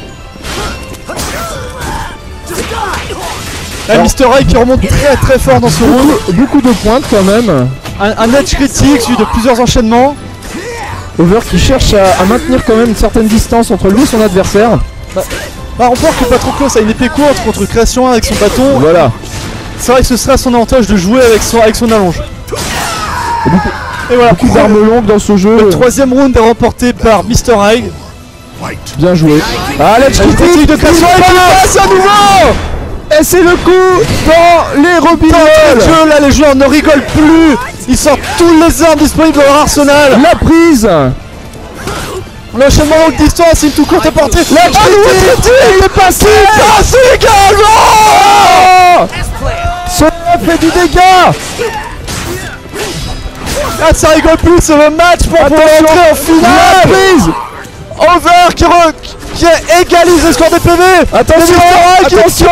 Là Mister Eye qui remonte très fort dans ce round. Beaucoup de pointes quand même. Un edge critique suivi de plusieurs enchaînements. Over qui cherche à maintenir quand même une certaine distance entre lui et son adversaire. On voit que Patroclos a une épée courte contre Création 1 avec son bâton. Voilà. C'est vrai que ce serait à son avantage de jouer avec son allonge. Et voilà. Beaucoup d'armes longues dans ce jeu. Le troisième round est remporté par Mister Eye. Bien joué. Ah la critique de Création 1 qui passe à nouveau. Et c'est le coup dans les robinets. Là les joueurs ne rigolent plus. Ils sortent toutes les armes disponibles dans leur arsenal. La prise. L'enchaînement longue distance, une tout courte à portée. La critique. Il est passé. également. Cela fait du dégât. Ah ça rigole plus, c'est le match pour entrer en finale. La prise. Over qui égalise le score des PV. Attention, attention,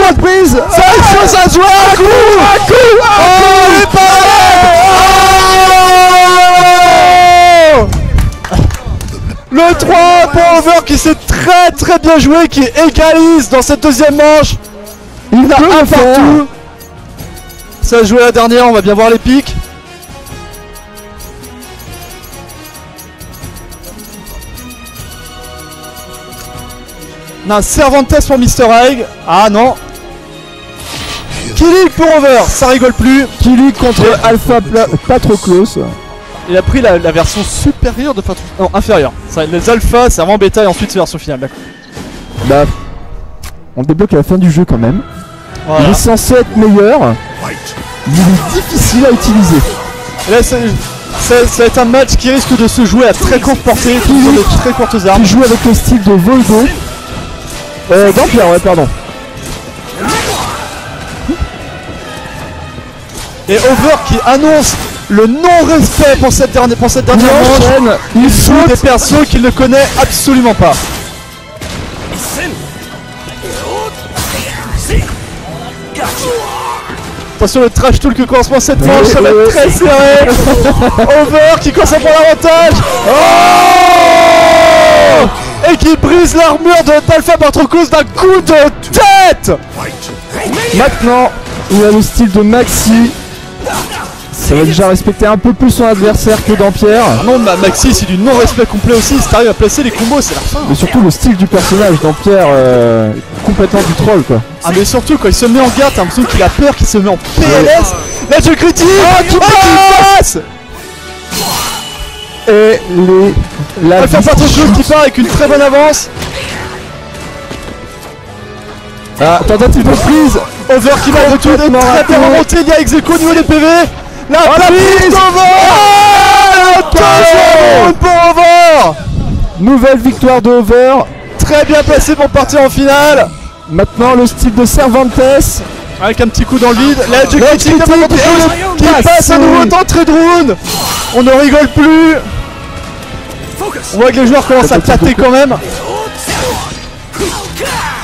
la prise. Ça se joue à coup. Le 3 pour Over qui s'est très bien joué, qui égalise dans cette deuxième manche. Il a un partout. Ça a joué la dernière, on va bien voir les pics. Non, Cervantes pour Mister Egg. Ah non. Killing pour Over, ça rigole plus. Killing contre Alpha Patroclos. Il a pris la version supérieure de Patroclos. Non, inférieure. Les alphas, c'est avant bêta et ensuite c'est version finale, d'accord. Bah, on le débloque à la fin du jeu quand même. Voilà. Il est censé être meilleur. Il est difficile à utiliser. Et là, ça va être un match qui risque de se jouer à très courte portée, toujours de très courtes armes. Il joue avec le style de Voldo. Dampierre, ouais, pardon. Et Over qui annonce le non-respect pour cette dernière manche. Il joue des persos qu'il ne connaît absolument pas. Attention le trash talk que commence cette manche, ça va être très serré. Over qui commence à prendre l'avantage. Et qui brise l'armure d'Alpha Patroclos d'un coup de tête. Maintenant, il a le style de Maxi. Ça va déjà respecter un peu plus son adversaire que Dampierre. Non, Maxi c'est du non-respect complet aussi. Si t'arrives à placer les combos, c'est la fin. Mais surtout le style du personnage, Dampierre, complètement du troll quoi. Ah mais surtout quand il se met en garde, t'as l'impression qu'il a peur, qu'il se met en PLS. Là je critique. Qui passe. Et la Alpha Patroclos qui part avec une très bonne avance. Ah, tentative de prise. Over qui va retourner très bien remonté, il y a Execo au niveau des PV. La prise d'Over. Deuxième pour Over. Nouvelle victoire de Over. Très bien placé pour partir en finale. Maintenant le style de Cervantes Avec un petit coup dans le vide. Là, du critique qui passe à nouveau d'entrée de round. On ne rigole plus. On voit que les joueurs commencent à tâter quand même.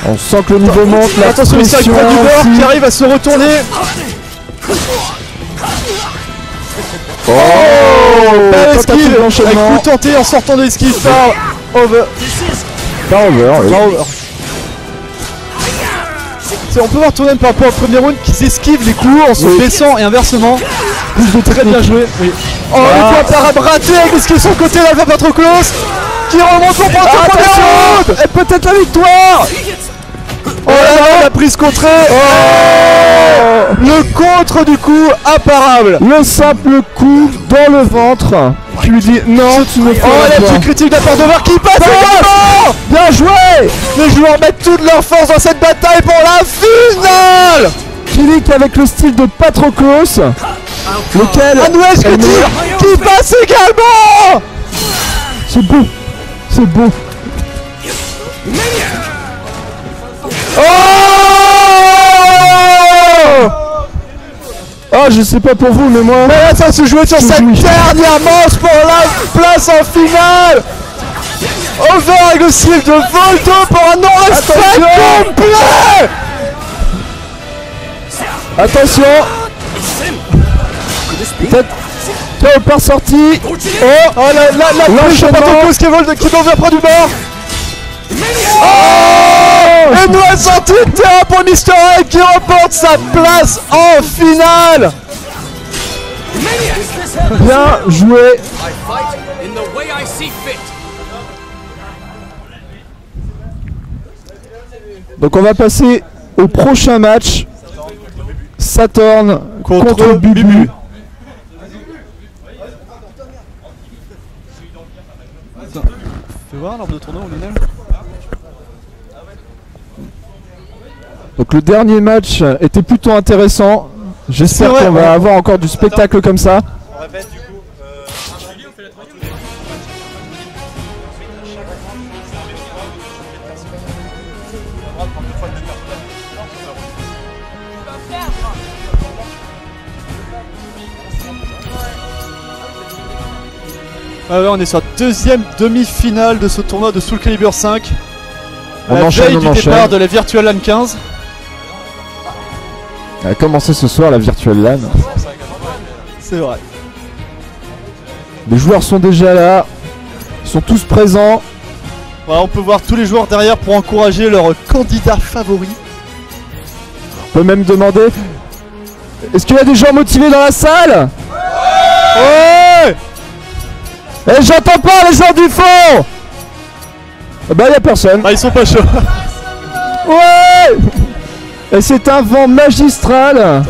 On sent que le niveau monte. La attention, il s'arrête près du bord qui arrive à se retourner. Oh, belle esquive avec coup tenté en sortant de l'esquive par over. On peut voir tout de même par rapport au premier round qu'ils esquivent les coups en se baissant et inversement. Très bien joué. Oui. Oh, une fois par raté avec l'esquive sur le côté d'Alpha Patroclus qui remonte pour prendre le premier round. Et peut-être la victoire. Oh là là, la prise contrée. Oh, le contre du coup imparable. Le simple coup dans le ventre qui lui dit non, tu me fais la petite critique de la part d'Over qui passe également. Bien joué. Les joueurs mettent toute leur force dans cette bataille pour la finale. Kilik avec le style de Patroclus, lequel Anouesh qui passe également. C'est beau. C'est beau. Oh, oh, je sais pas pour vous, mais moi... Mais là, ça se jouait sur cette dernière manche pour la place en finale. Over avec le slip de Volto pour un non-respect complet. Attention. Peut-être pas sorti. Oh, la touche Patroclus qui est over près du bord. Oh, et nous a sorti de terrain pour Mr. Egg qui remporte sa place en finale. Bien joué. Donc on va passer au prochain match. Saturn contre Bubu. Fais voir l'arbre de tournoi au Lionel. Donc le dernier match était plutôt intéressant. J'espère qu'on va avoir encore du spectacle comme ça. On répète du coup. On est sur la deuxième demi-finale de ce tournoi de Soul Calibur 5. On enchaîne, du départ de la Virtual LAN 15. Elle a commencé ce soir la Virtual LAN. C'est vrai. Les joueurs sont déjà là. Ils sont tous présents. Voilà, on peut voir tous les joueurs derrière pour encourager leur candidat favori. On peut même demander, est-ce qu'il y a des gens motivés dans la salle? Ouais. Et j'entends pas les gens du fond. Bah y'a personne. Ah, ils sont pas chauds. Ouais. Et c'est un vent magistral.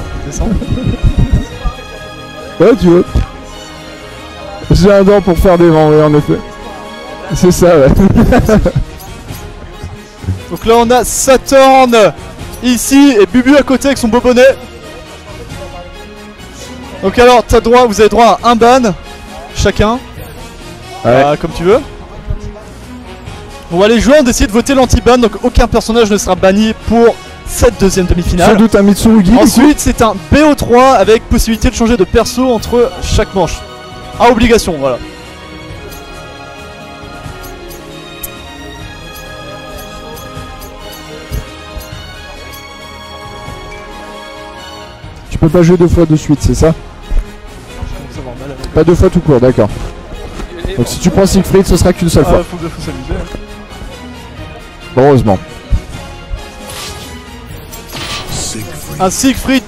Ouais, tu vois. J'ai un dent pour faire des vents, oui, en effet. C'est ça, ouais. Donc là, on a Saturn ici et Bubu à côté avec son beau bonnet. Donc alors, vous avez droit à un ban chacun. Ouais. Comme tu veux. On va les joueurs ont décidé de voter l'anti-ban, donc aucun personnage ne sera banni pour cette deuxième demi-finale. Sans doute un Mitsurugi. Ensuite, c'est un BO3 avec possibilité de changer de perso entre chaque manche. À obligation, voilà. Tu peux pas jouer deux fois de suite, c'est ça? Pas deux fois tout court, d'accord. Donc si tu prends Siegfried, ce sera qu'une seule fois. Faut s'amuser. Bon, heureusement. Un Siegfried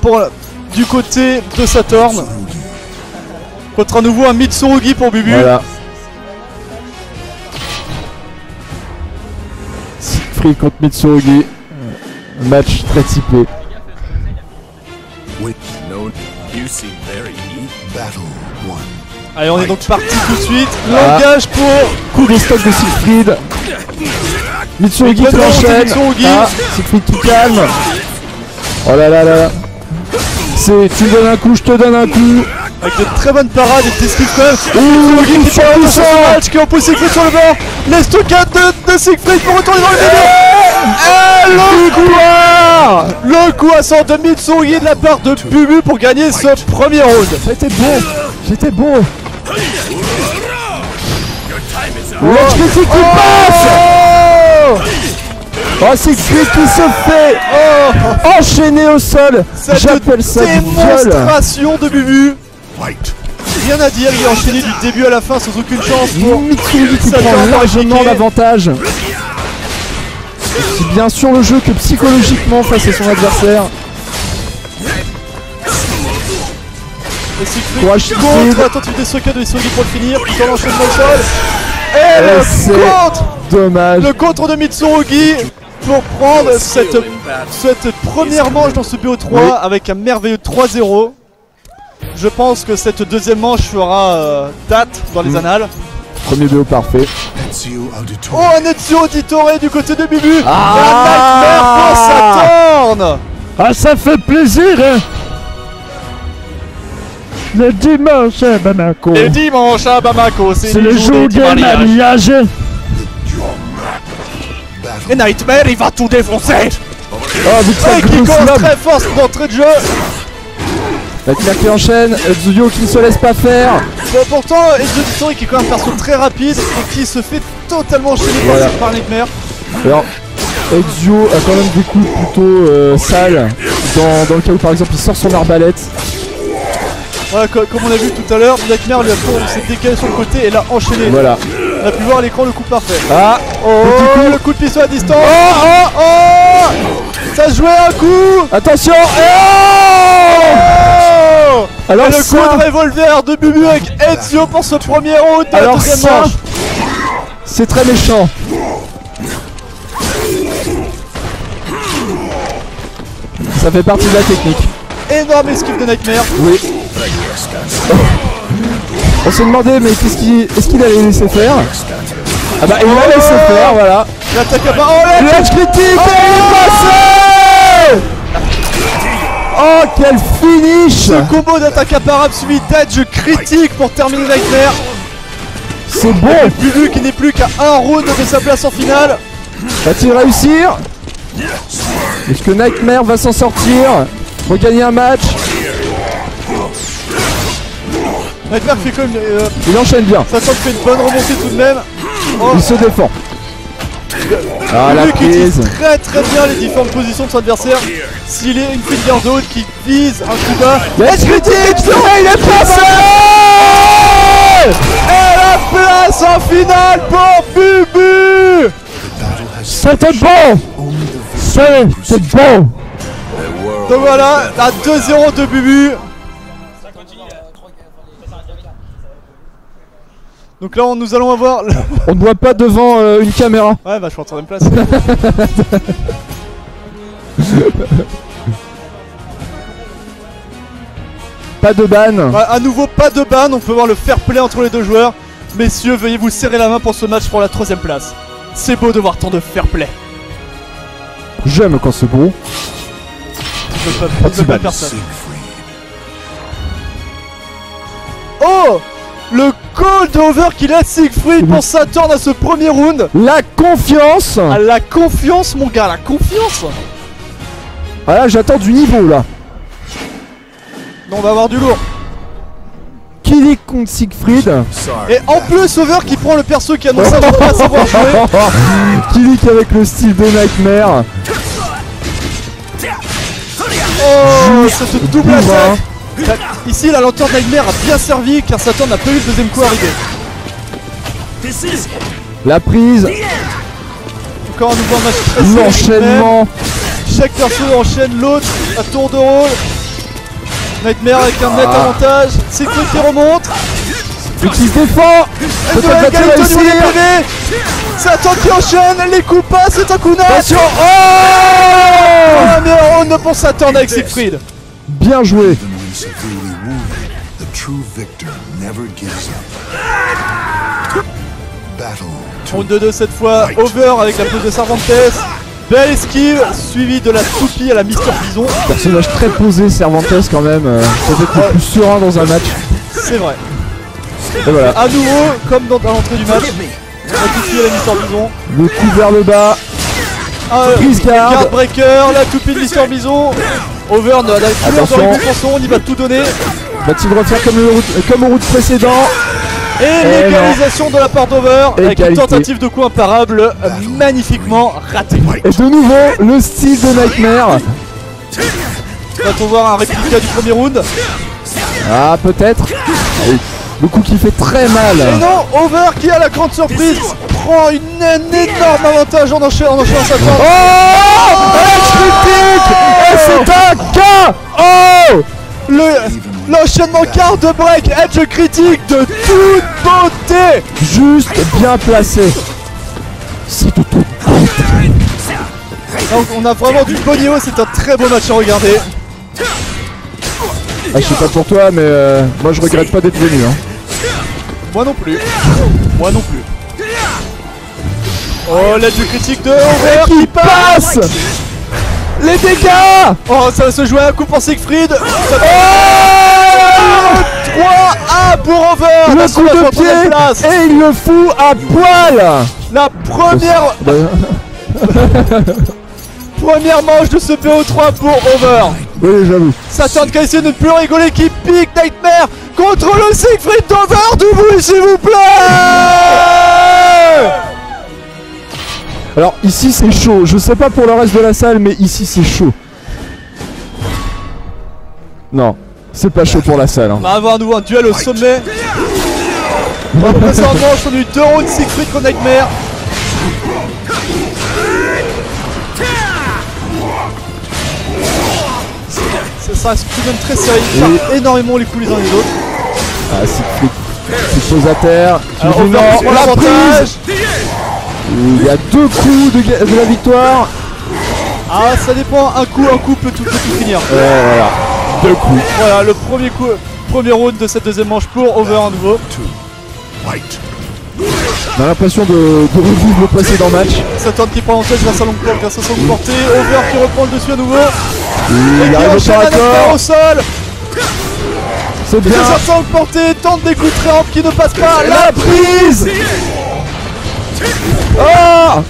du côté de Saturn. Contre à nouveau un Mitsurugi pour Bubu. Voilà. Siegfried contre Mitsurugi. Match très typé. Allez, on est donc parti tout de suite. L'engage pour coup de stock de Siegfried. Mitsurugi qui enchaîne. Siegfried qui calme. Oh là là là. Tu me donnes un coup, je te donne un coup. Avec de très bonnes parades et des esquives quand même. Mitsurugi qui fait un match qui empousse Siegfried sur le bord. L'estocade de Siegfried pour retourner dans le milieu. Et le coup à sort de Mitsurugi de la part de Bubu pour gagner ce premier round. C'était beau. J'étais beau. Le critique qui passe. Oh, c'est Siegfried qui se fait enchaîner au sol. J'appelle ça du viol. Démonstration de Bubu. Rien à dire, il est enchaîné du début à la fin sans aucune chance pour Mitsurugi qui prend largement l'avantage. C'est bien sûr le jeu que psychologiquement face à son adversaire. Et Siegfried contre la tentative de Soka de Mitsurugi pour le finir, tout en l'enchaînement au sol. Et le contre. Dommage. Le contre de Mitsurugi pour prendre cette première manche dans ce BO3 avec un merveilleux 3-0. Je pense que cette deuxième manche fera date dans les annales. Premier BO parfait. Oh, un Ezio Auditore du côté de Bubu. Et un Nightmare pour Saturn. Ah, ça fait plaisir, hein. Le dimanche à Bamako. Le dimanche à Bamako, c'est le jour des mariages. Et Nightmare, il va tout défoncer. Oh, vu que ça qui commence très fort cette entrée de jeu. Nightmare qui enchaîne, Ezio qui ne se laisse pas faire. Bon, pourtant, Ezio Auditore qui est quand même un perso très rapide et qui se fait totalement enchaîner par Nightmare. Alors, Ezio a quand même des coups plutôt sales dans le cas où par exemple il sort son arbalète. Voilà, comme on a vu tout à l'heure, Nightmare lui a s'est décalé sur le côté et l'a enchaîné. Voilà. On a pu voir à l'écran le coup parfait. Ah, le coup de pistolet à distance. Oh, ça se jouait un coup. Attention. Alors, et le coup de revolver de Bubu avec Ezio pour ce premier round de la deuxième manche. C'est très méchant. Ça fait partie de la technique. Énorme esquive de Nightmare. Oui. On s'est demandé, mais est-ce qu'il allait laisser faire? Ah bah il a laissé faire, voilà. L'attaque à bas. Oh, l'edge critique. Il est passé. Oh, quel finish. Ce combo d'attaque à parade suivi d'edge critique pour terminer Nightmare. C'est bon. Bubu qui n'est plus qu'à un round de sa place en finale. Va-t-il réussir? Est-ce que Nightmare va s'en sortir? Regagner un match? Nightmare fait comme il enchaîne bien. Ça semble fait une bonne remontée tout de même. Oh. Il se défend. Ah, la prise. Très très bien les différentes positions de son adversaire. S'il est une figure de haut qui vise un coup bas. Edge critique. Il est passé. Et la place en finale pour Bubu. C'était bon. C'est bon. Donc voilà, la 2-0 de Bubu. Donc là, nous allons avoir... On ne voit pas devant une caméra. Ouais, bah je suis en troisième place. Pas de ban. Ouais, à nouveau, pas de ban. On peut voir le fair play entre les deux joueurs. Messieurs, veuillez vous serrer la main pour ce match pour la troisième place. C'est beau de voir tant de fair play. J'aime quand c'est beau. Pas personne. Oh, le cold over qu'il a Siegfried pour Saturn à ce premier round. La confiance. Ah, la confiance mon gars, la confiance. Voilà, j'attends du niveau là. Non, on va avoir du lourd. Killik contre Siegfried. Et en plus Over qui prend le perso qui annonce ne pas savoir jouer. Killik avec le style de Nightmare. Oh, cette double attaque. Ici la lanterne Nightmare a bien servi car Saturn n'a pas eu le deuxième coup arrivé. La prise. Encore un nouveau match très serré. L'enchaînement. Chaque perso enchaîne l'autre à tour de rôle. Nightmare avec un net avantage. Siegfried qui remonte. Et qui se défend. Peut-être va-t-il réussir. Saturn qui enchaîne. Les coups passent. C'est un coup neuf. Attention. Oh, un meilleur round pour Saturn avec Siegfried. Bien joué. Round 2 cette fois. Over avec la pose de Cervantes. Belle esquive, suivi de la toupie à la Mister Bison. Personnage très posé, Cervantes quand même. Peut-être le plus serein dans un match. C'est vrai. Et voilà. À nouveau, comme à l'entrée du match, la toupie à la Mister Bison. Le coup vers le bas. Guard breaker, la toupie de Mister Bison. Over n'a plus de récompense, on y va tout donner. Va-t-il refaire comme au route précédent? Et l'égalisation de la part d'Over avec une tentative de coup imparable magnifiquement ratée. Et de nouveau le style de Nightmare. Va-t-on voir un réplica du premier round? Ah peut-être. Le coup qui fait très mal. Et non, Over qui a la grande surprise prend un énorme avantage en enchaînant sa force. Oh, critique. Et c'est un KO. L'enchaînement quart de break, edge critique de toute beauté. Juste bien placé. C'est de toute beauté. Donc on a vraiment du bon niveau, c'est un très beau match à regarder. Ah, je sais pas pour toi, mais moi je regrette pas d'être venu. Hein. Moi non plus. Moi non plus. Oh, l'edge critique de Over qui passe. Les dégâts. Oh, ça va se jouer à un coup pour Siegfried. 3-A pour Over. Le coup de pied et il le fout à poil. La première première manche de ce PO3 pour Over. Oui, j'avoue. Saturn qui a essayé de ne plus rigoler, qui pique Nightmare contre le Siegfried d'Over. Debout s'il vous plaît. Alors ici c'est chaud, je sais pas pour le reste de la salle mais ici c'est chaud. Non, c'est pas chaud pour la salle. Hein. On va avoir à nouveau un duel au sommet. Précédemment, on a eu 2 rounds Siegfried contre Nightmare. Ça reste tout de même très serré, il part énormément les coups les uns les autres. Ah Siegfried se pose à terre. Alors, on prend l'avantage. Il y a 2 coups de la victoire. Ah ça dépend, un coup peut tout finir. Voilà, 2 coups. Voilà le premier round de cette deuxième manche pour Over à nouveau. On a l'impression de revivre le précédent match. Saturn qui prend l'avantage grâce à longue porte, grâce à son portée. Over qui reprend le dessus à nouveau. Il arrive au corps au sol. C'est bien. Saturn portée, tente des coups de rampe qui ne passent pas. La prise. Oh,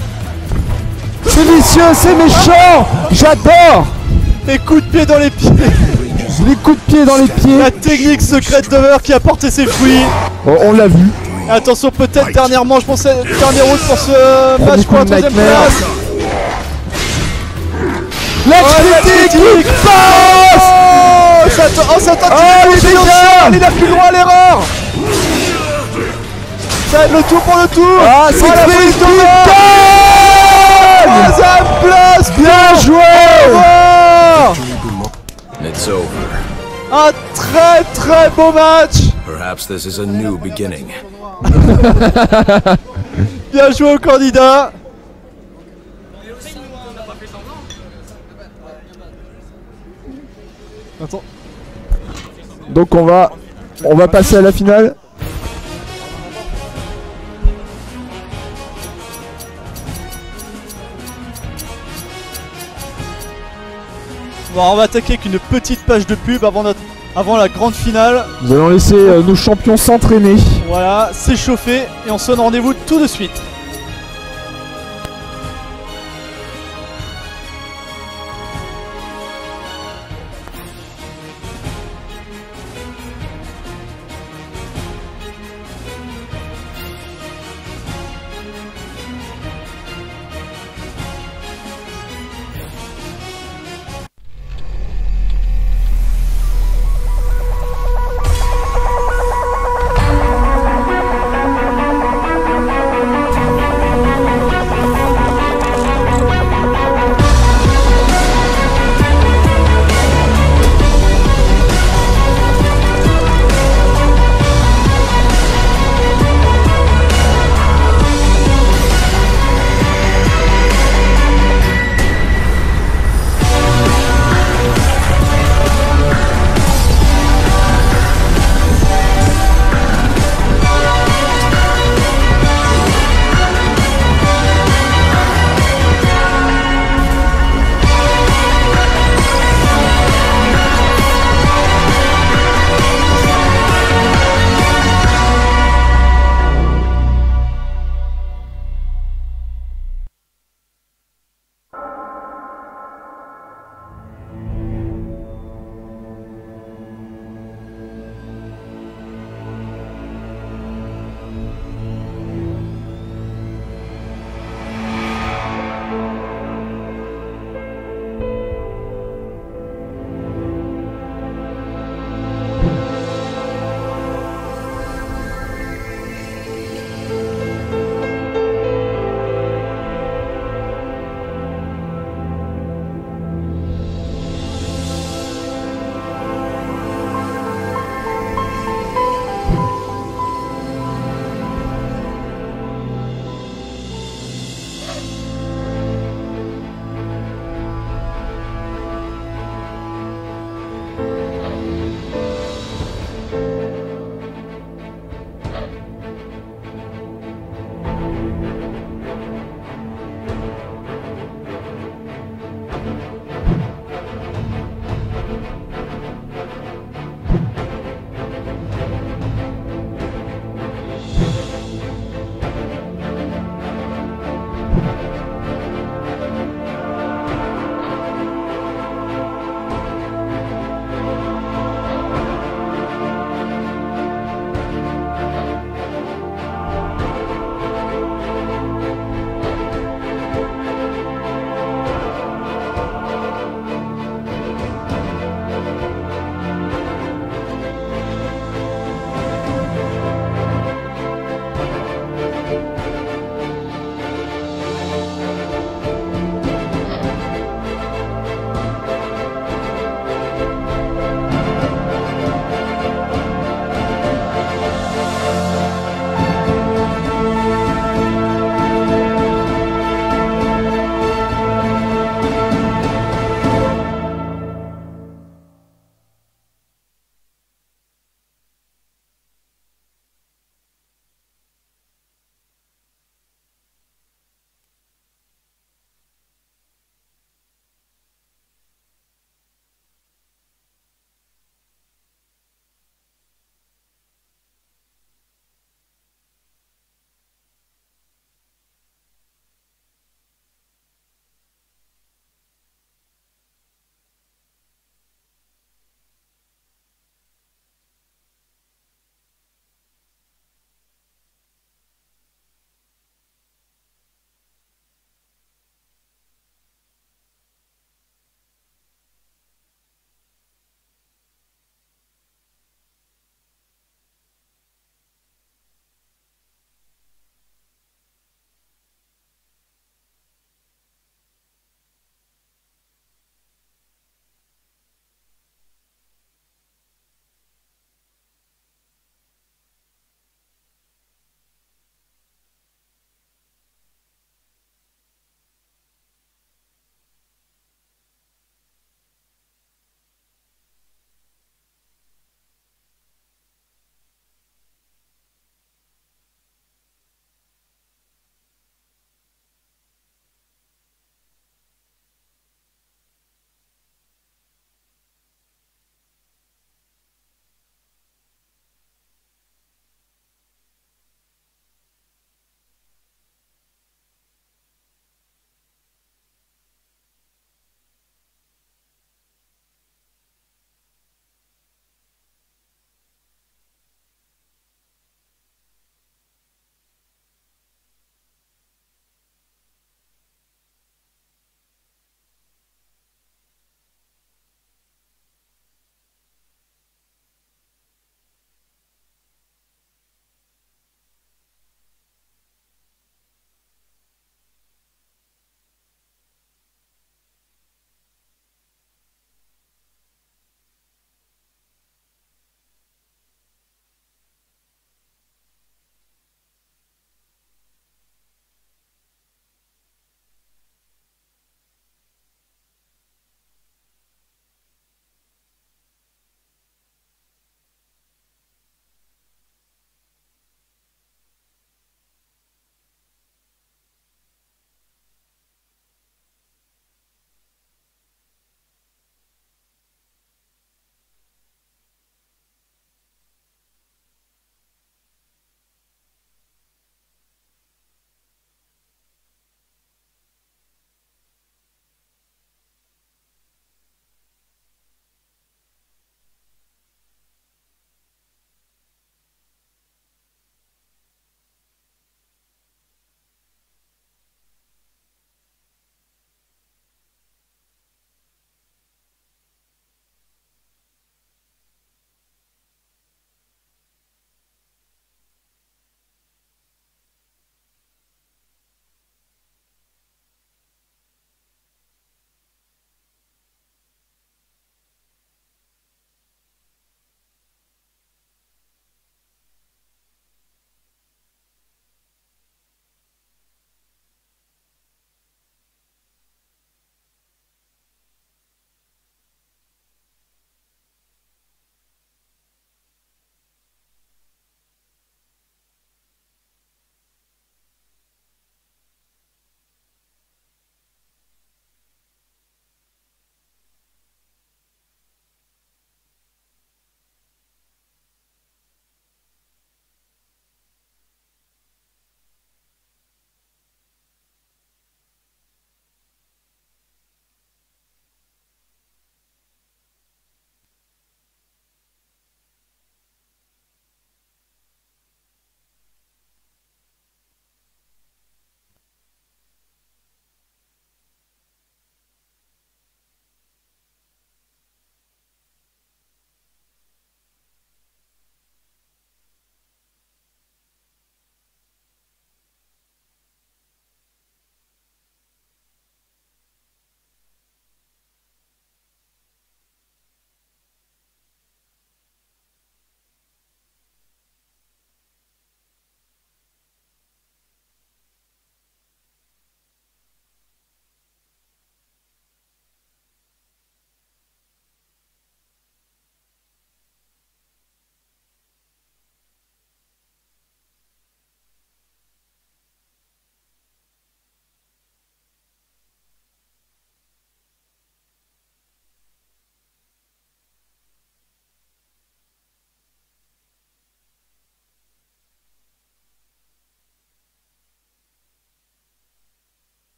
c'est vicieux, c'est méchant. J'adore. Les coups de pied dans les pieds. Les coups de pied dans les pieds. La technique secrète d'Over qui a porté ses fruits. Oh, on l'a vu. Attention, peut-être dernièrement, je pensais dernier round pour ce match pour la troisième place. La critique passe. Il a plus le droit à l'erreur. Ça va être le tour pour le tour. Ah, c'est troisième place. Bien joué. Un très très beau match. Perhaps this is a new beginning. Bien joué au candidat. Attends. Donc on va passer à la finale. Bon, on va attaquer avec une petite page de pub avant la grande finale. Nous allons laisser nos champions s'entraîner. Voilà, s'échauffer et on se donne rendez-vous tout de suite.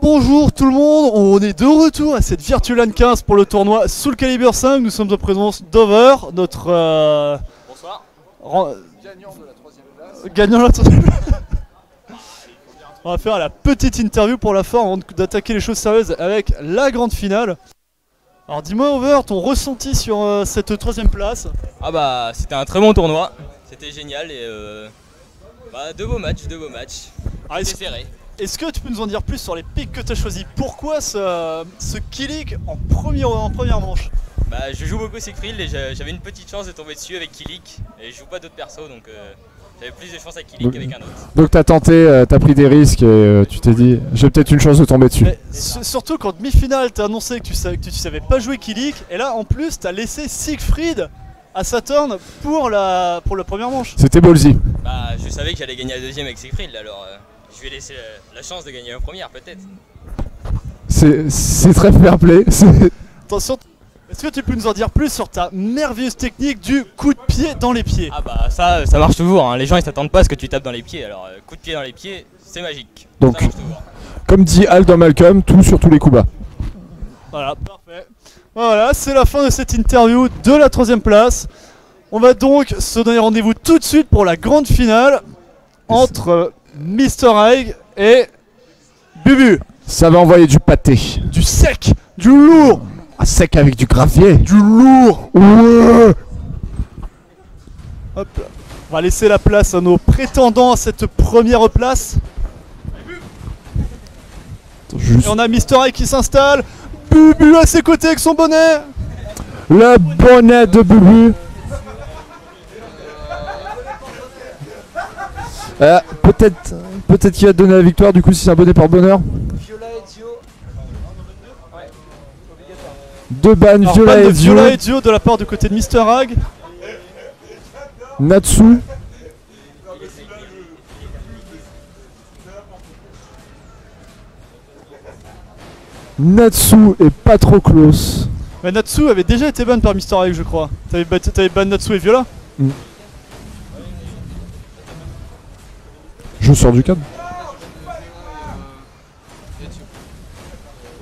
Bonjour tout le monde, on est de retour à cette Virtualan 15 pour le tournoi Soul Calibur 5. Nous sommes en présence d'Over, notre Bonsoir. gagnant de la 3ème place. Gagnant de la 3ème place. On va faire la petite interview pour la fin avant d'attaquer les choses sérieuses avec la grande finale. Alors dis-moi Over, ton ressenti sur cette 3ème place. Ah bah c'était un très bon tournoi, c'était génial et deux beaux matchs. Ah, c'était serré. Est-ce que tu peux nous en dire plus sur les picks que tu as choisis? Pourquoi ce Kilik en première manche? Bah je joue beaucoup Siegfried et j'avais une petite chance de tomber dessus avec Kilik et je joue pas d'autres persos donc j'avais plus de chance avec Kilik qu'avec un autre. Donc t'as tenté, t'as pris des risques et tu t'es dit j'ai peut-être une chance de tomber dessus. Mais surtout quand demi-finale t'as annoncé que tu savais pas jouer Kilik et là en plus t'as laissé Siegfried à sa turn pour la première manche. C'était ballsy. Bah je savais que j'allais gagner la 2ème avec Siegfried alors je vais laisser la chance de gagner la première peut-être. C'est très fair play. Attention, est-ce que tu peux nous en dire plus sur ta merveilleuse technique du coup de pied dans les pieds? Ah bah ça marche toujours, hein. Les gens ils s'attendent pas à ce que tu tapes dans les pieds alors coup de pied dans les pieds c'est magique. Donc ça marche toujours. Comme dit Al dans Malcolm, tout sur tous les coups bas. Voilà, parfait. Voilà, c'est la fin de cette interview de la 3ème place. On va donc se donner rendez-vous tout de suite pour la grande finale entre Mr. Egg et Bubu. Ça va envoyer du pâté. Du sec, du lourd. Ah, sec avec du gravier. Du lourd. Ouais. Hop là. On va laisser la place à nos prétendants à cette première place. Juste. Et on a Mr. Egg qui s'installe. Bubu à ses côtés avec son bonnet. Le bonnet de Bubu. Peut-être qu'il va te donner la victoire du coup si c'est un bonnet par bonheur. Viola et Dio. Ouais, obligatoire. Deux bannes, Alors, Viola ban de et Dio. Viola et Dio de la part du côté de Mr. Egg. Natsu. Natsu est pas trop close. Mais Natsu avait déjà été ban par Mr. Egg je crois. T'avais ban Natsu et Viola. Je sors du cadre.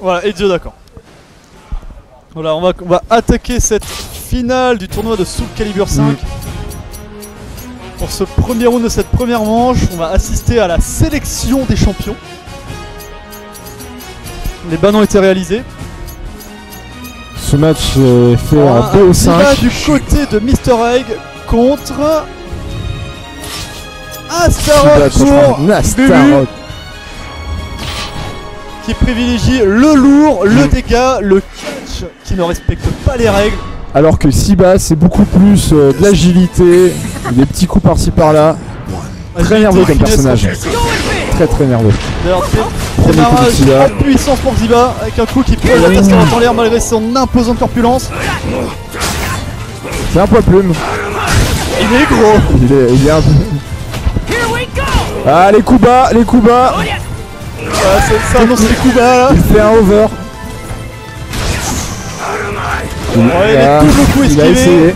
Voilà, et Dio d'accord. Voilà, on va attaquer cette finale du tournoi de Soul Calibur 5. Pour ce premier round de cette première manche, on va assister à la sélection des champions. Les bans ont été réalisés. Ce match est fait à 2 au 5. Du côté de Mr. Egg contre Astaroth pour Bubu, qui privilégie le lourd, le dégât, le catch, qui ne respecte pas les règles. Alors que Siba c'est beaucoup plus de l'agilité, des petits coups par-ci par-là. Très nerveux comme personnage. Très nerveux. D'ailleurs, démarrage en puissance pour Ziba avec un coup qui pose la cascade en l'air malgré son imposante corpulence. C'est un poids plume. Il est gros. Il est un peu. Ah les coups bas, Ah, ça annonce les coups bas là. Il fait un over. Ouais, il est tout beaucoup esquivé.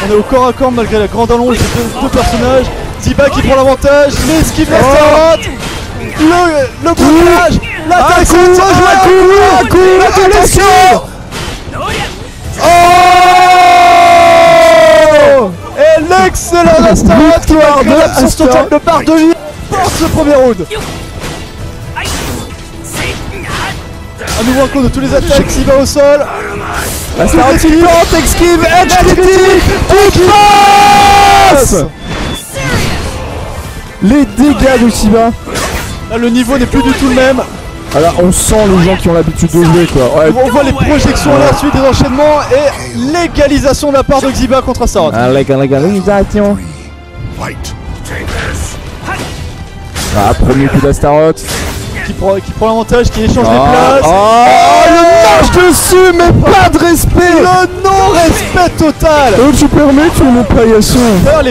On est au corps à corps malgré la grande allonge des deux personnages. Ziba qui prend l'avantage, l'esquive d'Astaroth. Le blocage, l'attaque, un coup, l'attention. Oh! Et l'excellent Astaroth qui va créer l'absence totale de barre de vie pour ce premier round. A nouveau un coup de tous les attaques, Ziba au sol. Astaroth qui plante, esquive, edge critique, tout passe. Les dégâts de Siba. Là le niveau n'est plus du tout le même. Alors on sent les gens qui ont l'habitude de jouer quoi. Ouais. On voit les projections à la suite des enchaînements et l'égalisation de la part de Xiba contre Astaroth. L'égalisation. Ah, premier coup d'Astaroth. Qui prend l'avantage, qui échange les places. Le marche dessus, mais pas de respect. Le non-respect total. Tu permets, tu me paillasson. D'ailleurs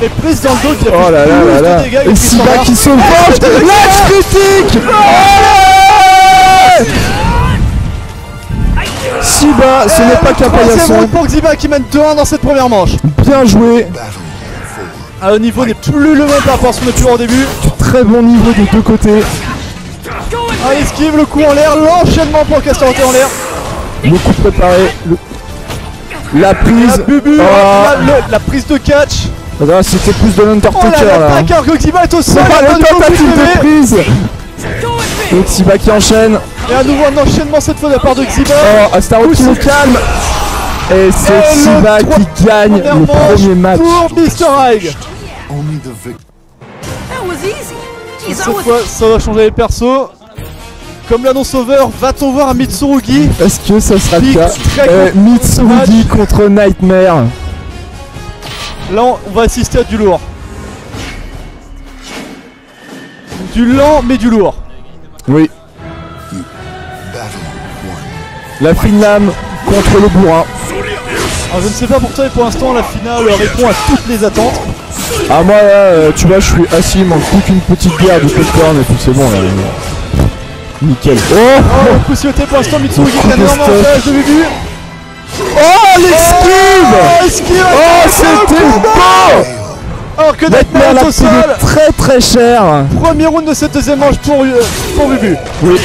les prises dans le dos qui a oh là là là là. Dégâts, et Siba qui se venge. La critique. Siba, ce n'est pas qu'un paillasson. C'est pour Xiba qui mène 2-1 dans cette première manche. Bien joué. Le niveau n'est plus le même par rapport à ce qu'on a pu voir au début. Du très bon niveau des deux côtés. Ah, esquive, le coup en l'air, l'enchaînement pour casser en l'air. Le coup préparé. La prise. La bubu, la prise de catch. Là, c'était plus de l'Undertaker là. là. Goxiba est au sol. Le tentative de prise. Goxiba qui enchaîne. Et à nouveau un enchaînement cette fois de la part de Xiba. Oh, Astaroth qui le calme. Et c'est Xiba qui gagne le premier match. Pour Mr. Egg. Cette fois, ça va changer les persos. Comme l'annonce over, va-t-on voir un Mitsurugi? Est-ce que ça sera le cas? Mitsurugi contre Nightmare. Là, on va assister à du lourd. Du lent, mais du lourd. Oui. La fine lame contre le bourrin. Alors, je ne sais pas pour toi, mais pour l'instant, la finale répond à toutes les attentes. Ah, moi là, tu vois, je suis assis, il manque plus qu'une petite bière de popcorn et puis c'est bon là. Nickel. Oh, le coup sauté pour l'instant, Mitsurugi qui a énormément de début. Oh, l'esquive! Oh, c'était beau! Alors que Nightmare est au sol. Très très cher. Premier round de cette deuxième manche pour Bubu. Oui.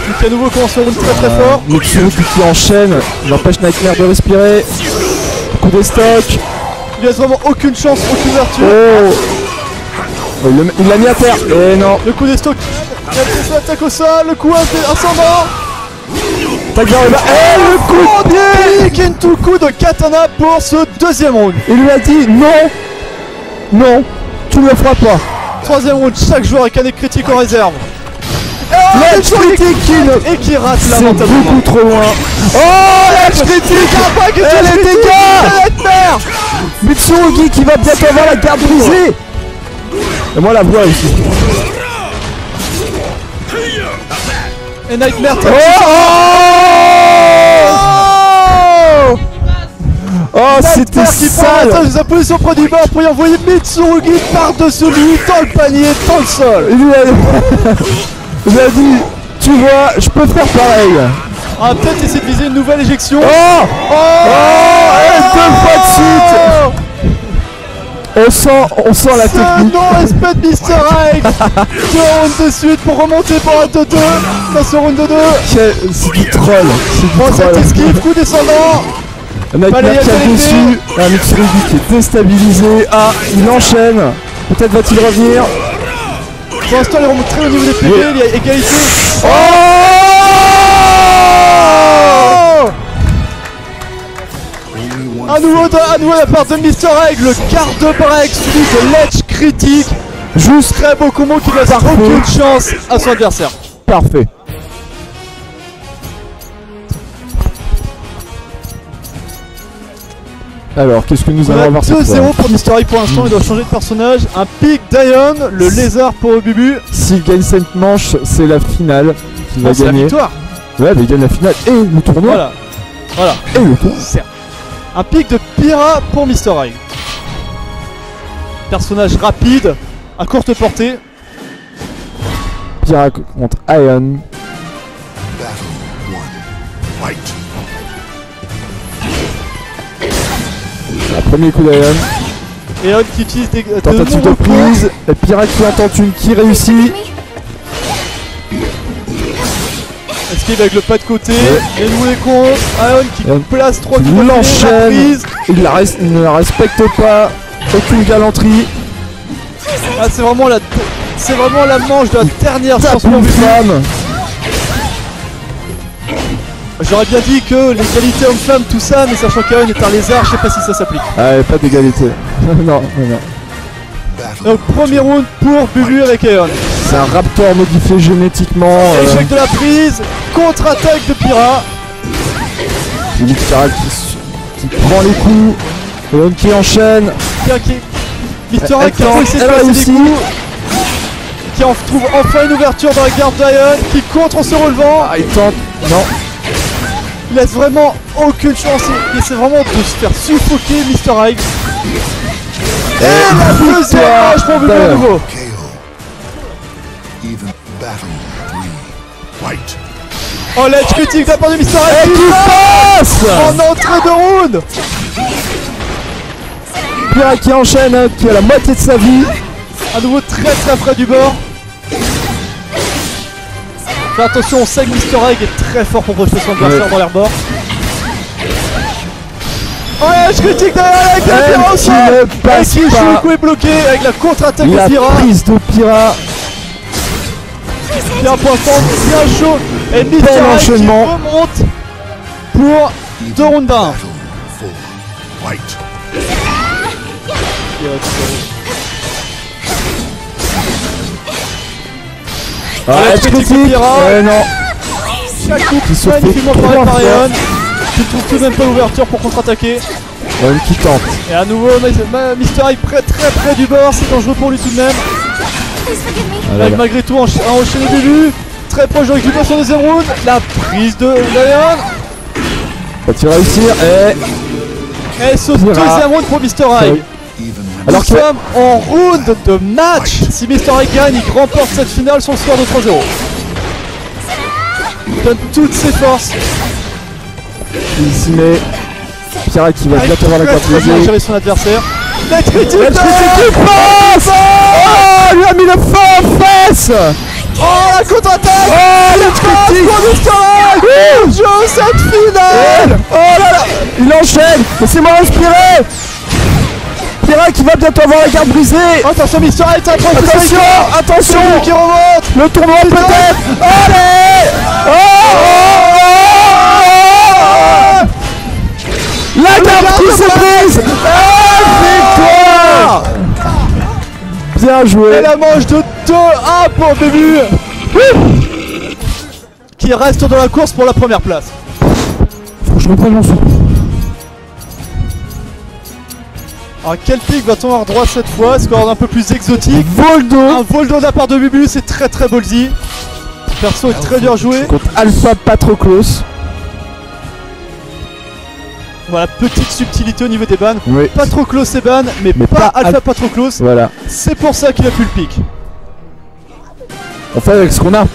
Donc à nouveau commence le round très fort. Mitsurugi qui enchaîne, il empêche Nightmare de respirer. Coup des stocks. Il laisse vraiment aucune chance, aucune ouverture. Oh, il l'a mis à terre. Et non. Le coup des stocks. Il a fait son attaque au sol. Le coup ascendant. Tiger est là. Et le coup de pied. Into coup de katana pour ce deuxième round. Il lui a dit non. Non. Tu ne le feras pas. Troisième round, chaque joueur avec un écrit critique en réserve. L'edge critique et qui rate c'est beaucoup trop loin. Oh, l'edge critique. Et les dégâts. Mitsurugi qui va bientôt avoir la garde brisée. Et moi la voix aussi. Et Nightmare Oh, c'était sale. Qui sa position près du bord pour y envoyer Mitsurugi par-dessus lui, dans le panier, dans le sol. Il a dit, tu vois, je peux faire pareil. On va peut-être essayer de viser une nouvelle éjection. Et deux fois de suite. On sent la technique. Non-respect de Mr. Egg. 2 rounds de suite pour remonter pour un 2-2 dans ce round de 2. C'est du troll. Cette esquive, coup descendant. Nightmare qui a déçu. Un Mitsurugi qui est déstabilisé. Ah, il enchaîne. Peut-être va-t-il revenir. Pour l'instant, il remonte très au niveau des PV. Il y a égalité. À nouveau de la part de Mr. Egg, le quart de break suivi de l'edge critique. Juste très beau combo qui ne laisse aucune chance à son adversaire. Parfait. Alors, qu'est-ce que nous allons avoir cette fois? 2-0 pour Mr. Egg pour l'instant, il doit changer de personnage. Un Pic Dion, le lézard pour Bubu. S'il gagne cette manche, c'est la finale qu'il va gagner. C'est la victoire. Ouais, mais il gagne la finale et le tournoi. Voilà. Et le tournoi. Un pic de Pyra pour Mr. Egg. Personnage rapide, à courte portée. Pyra contre Ion. Premier coup d'Ion. Ion qui utilise des tentative de prise. Et Pyra qui en tente une qui réussit. Esquive avec le pas de côté, et nous les contre, Ion qui place 3 coups de l'enchaîne, il ne la respecte pas, aucune galanterie. Ah, c'est vraiment la manche de la dernière chance pour Bubu. J'aurais bien dit que l'égalité homme-femme tout ça, mais sachant qu'Ion est un lézard, je sais pas si ça s'applique. Ah, pas d'égalité. non. Donc premier round pour Bubu avec Ion. C'est un raptor modifié génétiquement. Échec de la prise, contre-attaque de Pyra. Pyra qui prend les coups. Ion qui enchaîne. Mr. Egg qui a essayé de passer des coups. Qui trouve enfin une ouverture dans la garde d'Ion. Qui contre en se relevant. Ah, il tente. Non. Il laisse vraiment aucune chance. Il essaie vraiment de se faire suffoquer Mr. Egg. Et la deuxième manche pour Bubu à nouveau. Oh, l'edge critique de la part de Mr. Egg qui passe en entrée de round. Pyrrha qui enchaîne, qui a la moitié de sa vie. À nouveau très près du bord. Fais attention, on sait que Mr. Egg est très fort pour projeter son adversaire dans l'air bord. Ouais, je critique derrière avec la Pyrrha au sol. Et qui joue le coup est bloqué avec la contre-attaque de Pyrrha. La prise de Pyrrha. Bien point fort, bien chaud. Et Mr. Egg qui remonte pour 2 rounds d'un. Ah, je critique. Non. Chaque coup magnifiquement paré par Eon. Qui trouve tout de même pas l'ouverture pour contre-attaquer. Eon qui tente. Et à nouveau, Mr. Egg très près du bord, c'est dangereux pour lui tout de même. Avec malgré tout enchaîné au début. Très proche de récupération du deuxième round. La prise de Eon. Va-t-il réussir? Et ce deuxième round pour Mr. Egg. Alors nous sommes en round de match. Si Mr. Egg gagne, il remporte cette finale sur le score de 3-0. Il donne toutes ses forces. Il s'y met. Pyrrha qui va bientôt avoir la carte très bien gérer son adversaire. La critique qui passe. Oh, lui a mis le feu aux fesses. Oh, la contre-attaque. Oh, la critique pour Mr. Egg. Joue cette finale. Oh là là. Il enchaîne. Laissez-moi respirer. Pyrrha qui va bientôt avoir la garde brisée. Attention Mr. Egg, attention qui remonte. Le tournoi peut-être. Allez. La garde qui se brise. Victoire. Bien joué. Et la manche de 2-1 pour Bubu. Qui reste dans la course pour la première place. Faut que je reprenne mon souffle. Alors quel pic va-t-on avoir droit cette fois? Score un peu plus exotique. Voldo. Un Voldo de la part de Bubu, c'est très ballsy. Le perso est très bien joué. Contre Alpha Patroclos. Voilà, petite subtilité au niveau des bans. Oui. Patroclos est ban, mais pas Alpha Patroclos. Voilà. C'est pour ça qu'il a pu le pic. On fait avec ce qu'on a.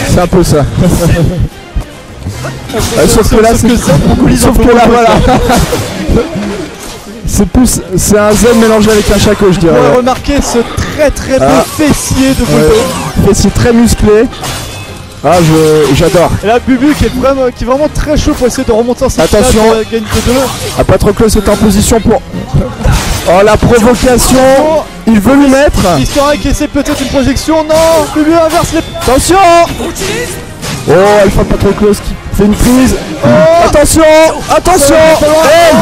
C'est un peu ça. Sauf que là, voilà. C'est un zen mélangé avec un Shaco, je dirais. On va remarquer ce très beau fessier de Voldo. Fessier très musclé. Ah, j'adore. Et là, Bubu qui est vraiment très chaud pour essayer de remonter en cette finale. Attention. Gagne de 2. Ah, Patroclos est en position pour... Oh, la provocation. Il veut lui mettre. Mr. Egg qui essaie peut-être une projection. Non, Bubu inverse les... Attention. Oh, Alpha Patroclos qui fait une prise. Attention. Et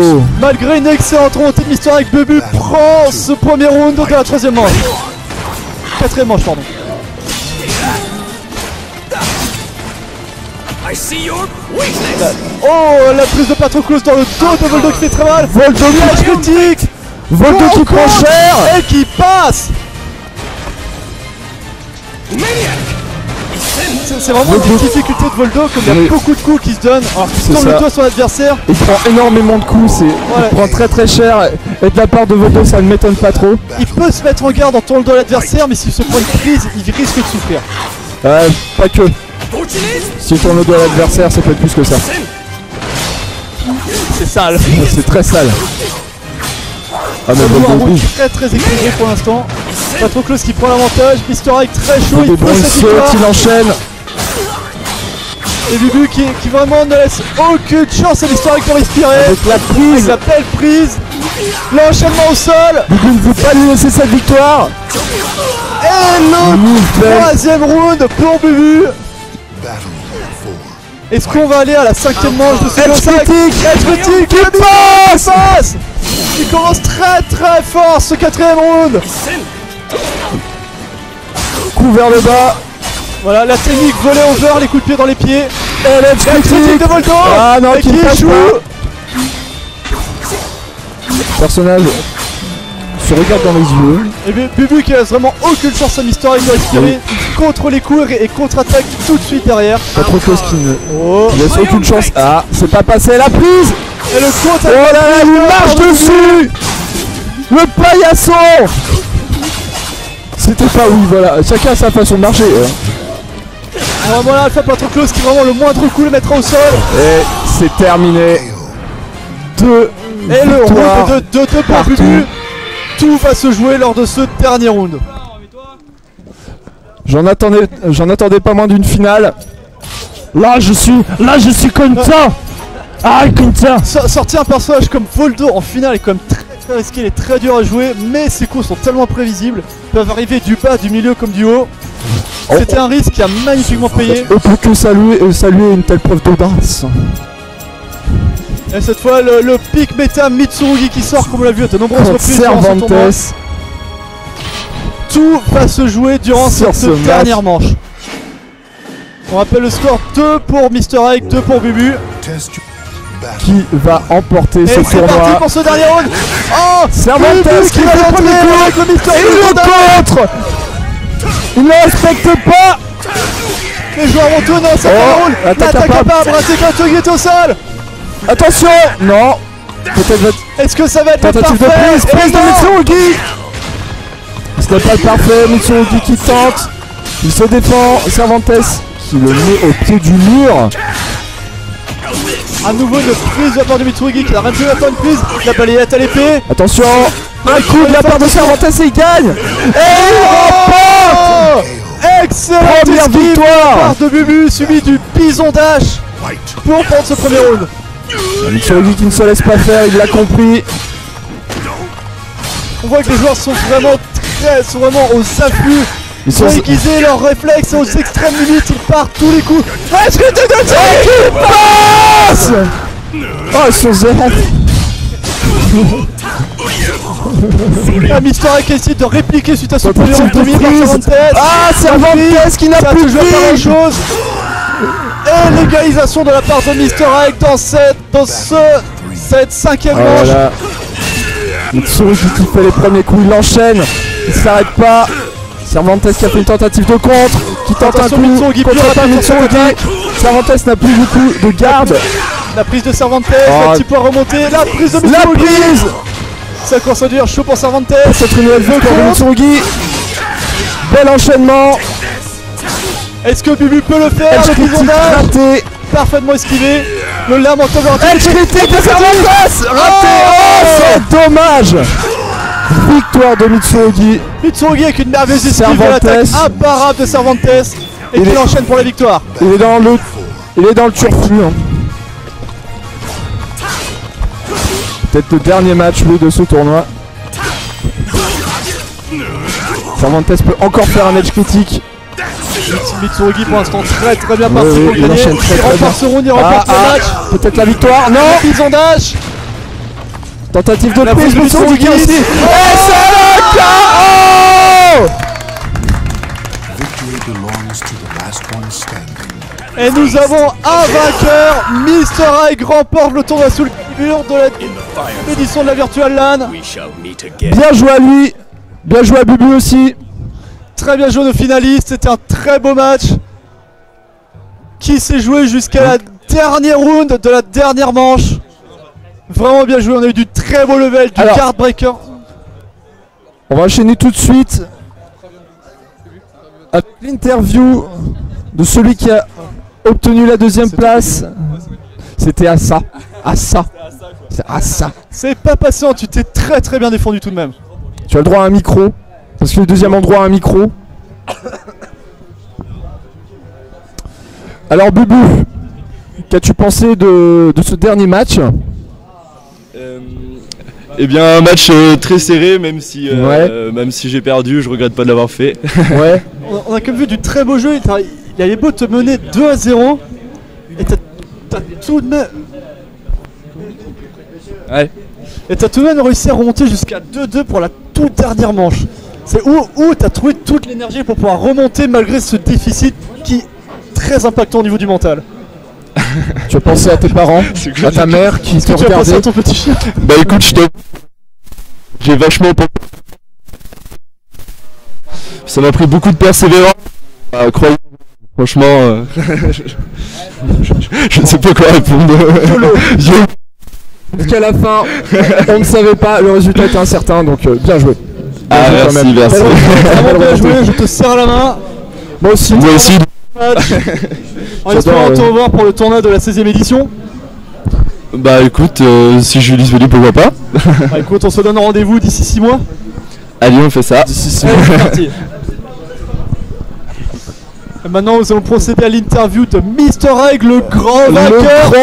Voldo. Malgré une excellente remontée de Mr. Egg, Bubu prend ce premier round de la troisième manche. Quatrième manche, pardon. Oh, la prise de Patroclos dans le dos de Voldo qui fait très mal. Voldo qui critique. Voldo qui prend cher. Et qui passe. C'est vraiment une difficulté de Voldo, comme il y a beaucoup de coups qui se donnent. Alors qu'il tourne le dos à son adversaire. Il prend énormément de coups, il prend très cher. Et de la part de Voldo, ça ne m'étonne pas trop. Il peut se mettre en garde en tournant le dos à l'adversaire, mais s'il se prend une prise, il risque de souffrir. Pas que. S'il tourne le dos à l'adversaire, ça peut être plus que ça. C'est sale. C'est très sale. Ah, mais Voldo très équilibré pour l'instant. Patroclos qui prend l'avantage. Mr. Egg très chaud. Il prend il enchaîne. Et Bubu qui vraiment ne laisse aucune chance à Mr. Egg de respirer. Avec la prise. Avec la belle prise. L'enchaînement au sol. Bubu ne veut pas lui laisser cette victoire. Et le troisième round pour Bubu. Est-ce qu'on va aller à la cinquième manche de ce critique qui passe. Il commence très fort ce quatrième round. Coup vers le bas. Voilà la technique volée over, les coups de pied dans les pieds. Et la critique de Voldo. Ah non, qui joue. Personnage se regarde dans les yeux. Et Bubu qui laisse vraiment aucune chance à Mr. Egg de respirer. Contre les coups et contre-attaque tout de suite derrière. Patroclos qui ne laisse aucune chance. Ah, c'est pas passé la prise. Et le contre. Oh là là, il marche dessus. Le paillasson. C'était pas oui, voilà. Chacun a sa façon de marcher. Voilà, Alpha Patroclus qui vraiment le moindre coup le mettra au sol. Et c'est terminé. Et le round de 2 pour Bubu. Tout va se jouer lors de ce dernier round. J'en attendais pas moins d'une finale. Là je suis content. Ah content. Sortir un personnage comme Voldo en finale est quand même très risqué, il est très dur à jouer, mais ses coups sont tellement prévisibles, ils peuvent arriver du bas, du milieu comme du haut. C'était un risque qui a magnifiquement payé. On peut que saluer une telle preuve d'audace. Et cette fois le pic méta Mitsurugi qui sort comme on l'a vu à de nombreuses reprises durant ce tournoi. Tout va se jouer durant cette dernière manche. On rappelle le score 2 pour Mr. Ike, 2 pour Bubu. Qui va emporter ce tournoi. Et c'est parti pour ce dernier round. Oh, Cervantes qui va rentrer avec le Mr. Ike. Il le contre. Il ne respecte pas. Les joueurs vont tourner dans ce round. L'attaque à pas, Bratekanto qui est au sol. Attention. Non. Est-ce que ça va être tentative de prise de Mitsurugi. Ce n'est pas le parfait, Mitsurugi qui tente. Il se défend, Cervantes qui le met au pied du mur. À nouveau une prise de la part de Mitsurugi qui n'a rien pu attendre une prise. La balayette à l'épée. Attention, un coup de la part de Cervantes et il gagne. Et il remporte. Excellente victoire de Bubu suivi du bison dash pour prendre ce premier round. Mitsurugi qui ne se laisse pas faire, il l'a compris. On voit que les joueurs sont vraiment aux affûts. Ils ont aiguisé leurs réflexes aux extrêmes limites, ils partent tous les coups. Est-ce que t'es de qui passe? Oh, ils sont zéro. Mister Ike essaie de répliquer suite à ce premier round dominé par Cervantes. Ah, Cervantes qui n'a plus de vie. Chose. Et l'égalisation de la part de Mister Ike dans cette cinquième manche. Mitsurugi qui fait les premiers coups, il enchaîne, il s'arrête pas. Cervantes qui a fait une tentative de contre, qui tente un coup, contre pas Mitsurugi. Cervantes n'a plus beaucoup de garde. La prise de Cervantes, le petit point remonté, la prise de Mitsurugi. La prise. Ça commence à dire chaud pour Cervantes. C'est une nouvelle victoire de Mitsurugi. Bel enchaînement. Est-ce que Bubu peut le faire? Le bison dash parfaitement esquivé. Le lame en cover. Edge critique de Cervantes. Raté. Oh, c'est dommage. Victoire de Mitsurugi. Mitsurugi avec une merveilleuse esquive de l'attaque imparable de Cervantes et qui enchaîne pour la victoire. Il est dans le turfu. Hein. Peut-être le dernier match de ce tournoi. Cervantes peut encore faire un edge critique. Mitsurugi pour l'instant très bien parti pour gagner. Il remporte ce round, il remporte le match. Peut-être la victoire. Non. Bison dash. Tentative de prise, Mitsurugi aussi. Et c'est le KO. Et nous avons un vainqueur. Mr. Ike remporte le tournoi sous le mur de l'édition de la Virtual LAN. Bien joué à lui. Bien joué à Bubu aussi. Très bien joué nos finalistes. C'était un très beau match qui s'est joué jusqu'à la dernière round de la dernière manche. Vraiment bien joué, on a eu du très beau level, du card breaker. On va enchaîner tout de suite à l'interview de celui qui a obtenu la deuxième place. C'était Assa. C'est pas patient, tu t'es très bien défendu tout de même. Tu as le droit à un micro, parce que le deuxième endroit a un micro. Alors Bubu, qu'as-tu pensé de ce dernier match? Eh bien un match très serré, même si j'ai perdu, je regrette pas de l'avoir fait. Ouais. On a quand même vu du très beau jeu, il avait beau te mener 2-0 et t'as tout de même... Ouais. Et t'as tout de même réussi à remonter jusqu'à 2-2 pour la toute dernière manche. C'est où t'as trouvé toute l'énergie pour pouvoir remonter malgré ce déficit qui est très impactant au niveau du mental. Tu as pensé à tes parents, à ta mère qui te regardait. Tu as pensé à ton petit chien. Bah écoute, j'ai vachement... Ça m'a pris beaucoup de persévérance. Croyez, franchement, je ne sais pas quoi répondre. Jusqu'à la fin, on ne savait pas, le résultat était incertain, donc bien joué. Merci. Vraiment bien joué, je te serre la main. Moi aussi. En espérant te revoir pour le tournoi de la 16e édition. Bah écoute, si je suis disponible, pourquoi pas. Bah écoute, on se donne rendez-vous d'ici 6 mois. Allez, on fait ça. D'ici 6 mois. C'est parti. Et maintenant, nous allons procéder à l'interview de Mister Egg, le grand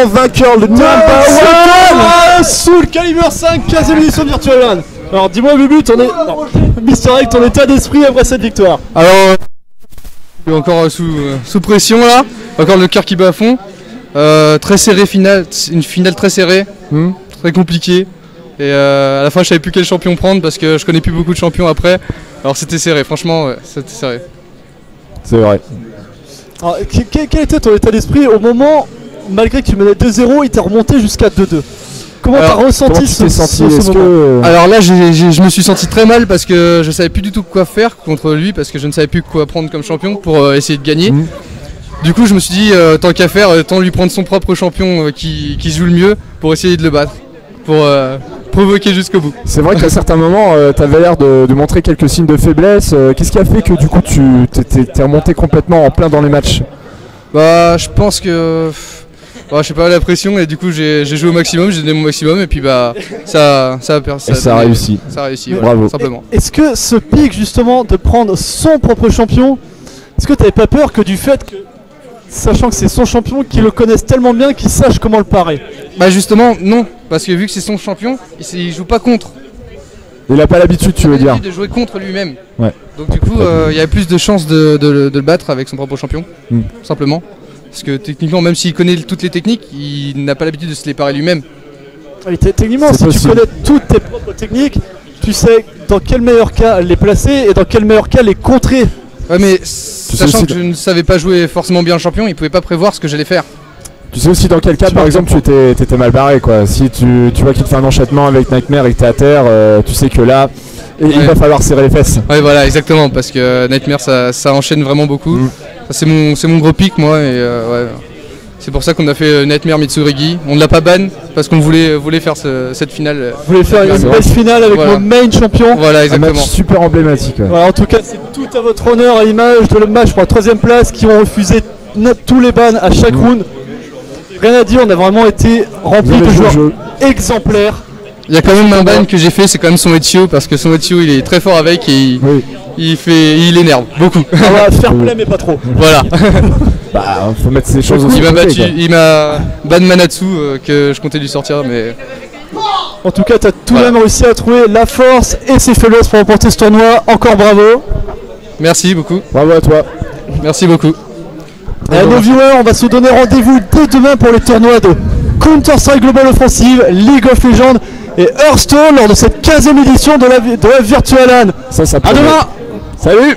vainqueur, le number one Soul Calibur 5, 15e édition de Virtual One. Alors dis-moi Bubu, Mister Egg, ton état d'esprit après cette victoire. Alors, je suis encore sous pression là, encore le cœur qui bat à fond. Très serré finale, une finale très serrée, très compliquée. Et à la fin je savais plus quel champion prendre parce que je connais plus beaucoup de champions après. Alors c'était serré, franchement ouais, c'était serré. C'est vrai. Alors, quel était ton état d'esprit au moment, malgré que tu menais 2-0, il t'est remonté jusqu'à 2-2? Comment t'as ressenti ce moment? Alors là je me suis senti très mal parce que je savais plus du tout quoi faire contre lui, parce que je ne savais plus quoi prendre comme champion pour essayer de gagner. Du coup je me suis dit tant qu'à faire, tant lui prendre son propre champion qui joue le mieux pour essayer de le battre, pour provoquer jusqu'au bout. C'est vrai qu'à certains moments tu avais l'air de montrer quelques signes de faiblesse. Qu'est-ce qui a fait que du coup tu t'es remonté complètement en plein dans les matchs? Bah je pense que... je sais pas, la pression, et du coup j'ai joué au maximum, j'ai donné mon maximum et puis bah ça a réussi. Ça a réussi, bravo. Simplement. Est-ce que ce pic justement de prendre son propre champion, est-ce que tu n'avais pas peur que du fait que, sachant que c'est son champion, qu'il le connaisse tellement bien qu'il sache comment le parer? Bah justement non, parce que vu que c'est son champion, il joue pas contre. Il a pas l'habitude, tu veux dire? De jouer contre lui-même. Ouais. Donc du coup il y a plus de chances de le battre avec son propre champion, simplement. Parce que techniquement, même s'il connaît toutes les techniques, il n'a pas l'habitude de se les parer lui-même. Techniquement, si tu connais toutes tes propres techniques, tu sais dans quel meilleur cas les placer et dans quel meilleur cas les contrer. Ouais, mais sachant que je ne savais pas jouer forcément bien le champion, il pouvait pas prévoir ce que j'allais faire. Tu sais aussi dans quel cas, par exemple, tu étais mal barré, quoi. Si tu vois qu'il te fait un enchaînement avec Nightmare et que t'es à terre, tu sais que là, il va falloir serrer les fesses. Ouais, voilà, exactement, parce que Nightmare ça enchaîne vraiment beaucoup. C'est mon gros pic, moi, et ouais. C'est pour ça qu'on a fait Nightmare Mitsurigi. On ne l'a pas ban parce qu'on voulait faire cette finale. Vous voulez faire une belle finale avec mon main champion. Voilà, exactement. Un match super emblématique. Ouais. Voilà, en tout cas, c'est tout à votre honneur à l'image de le match pour la 3ème place qui ont refusé tous les bans à chaque round. Rien à dire, on a vraiment été rempli de joueurs exemplaires. Il y a quand même un ban que j'ai fait, c'est quand même son Ezio, parce que son Ezio il est très fort avec et il énerve beaucoup. On va faire play mais pas trop. Voilà. Bah faut mettre ces choses aussi. Il m'a ban Manatsu que je comptais lui sortir, mais... En tout cas, tu as tout de même réussi à trouver la force et ses faiblesses pour remporter ce tournoi. Encore bravo. Merci beaucoup. Bravo à toi. Merci beaucoup. Et à nos viewers, on va se donner rendez-vous dès demain pour les tournois de Counter-Strike Global Offensive, League of Legends et Hearthstone lors de cette 15e édition de la Virtual One. Ça à demain. Salut.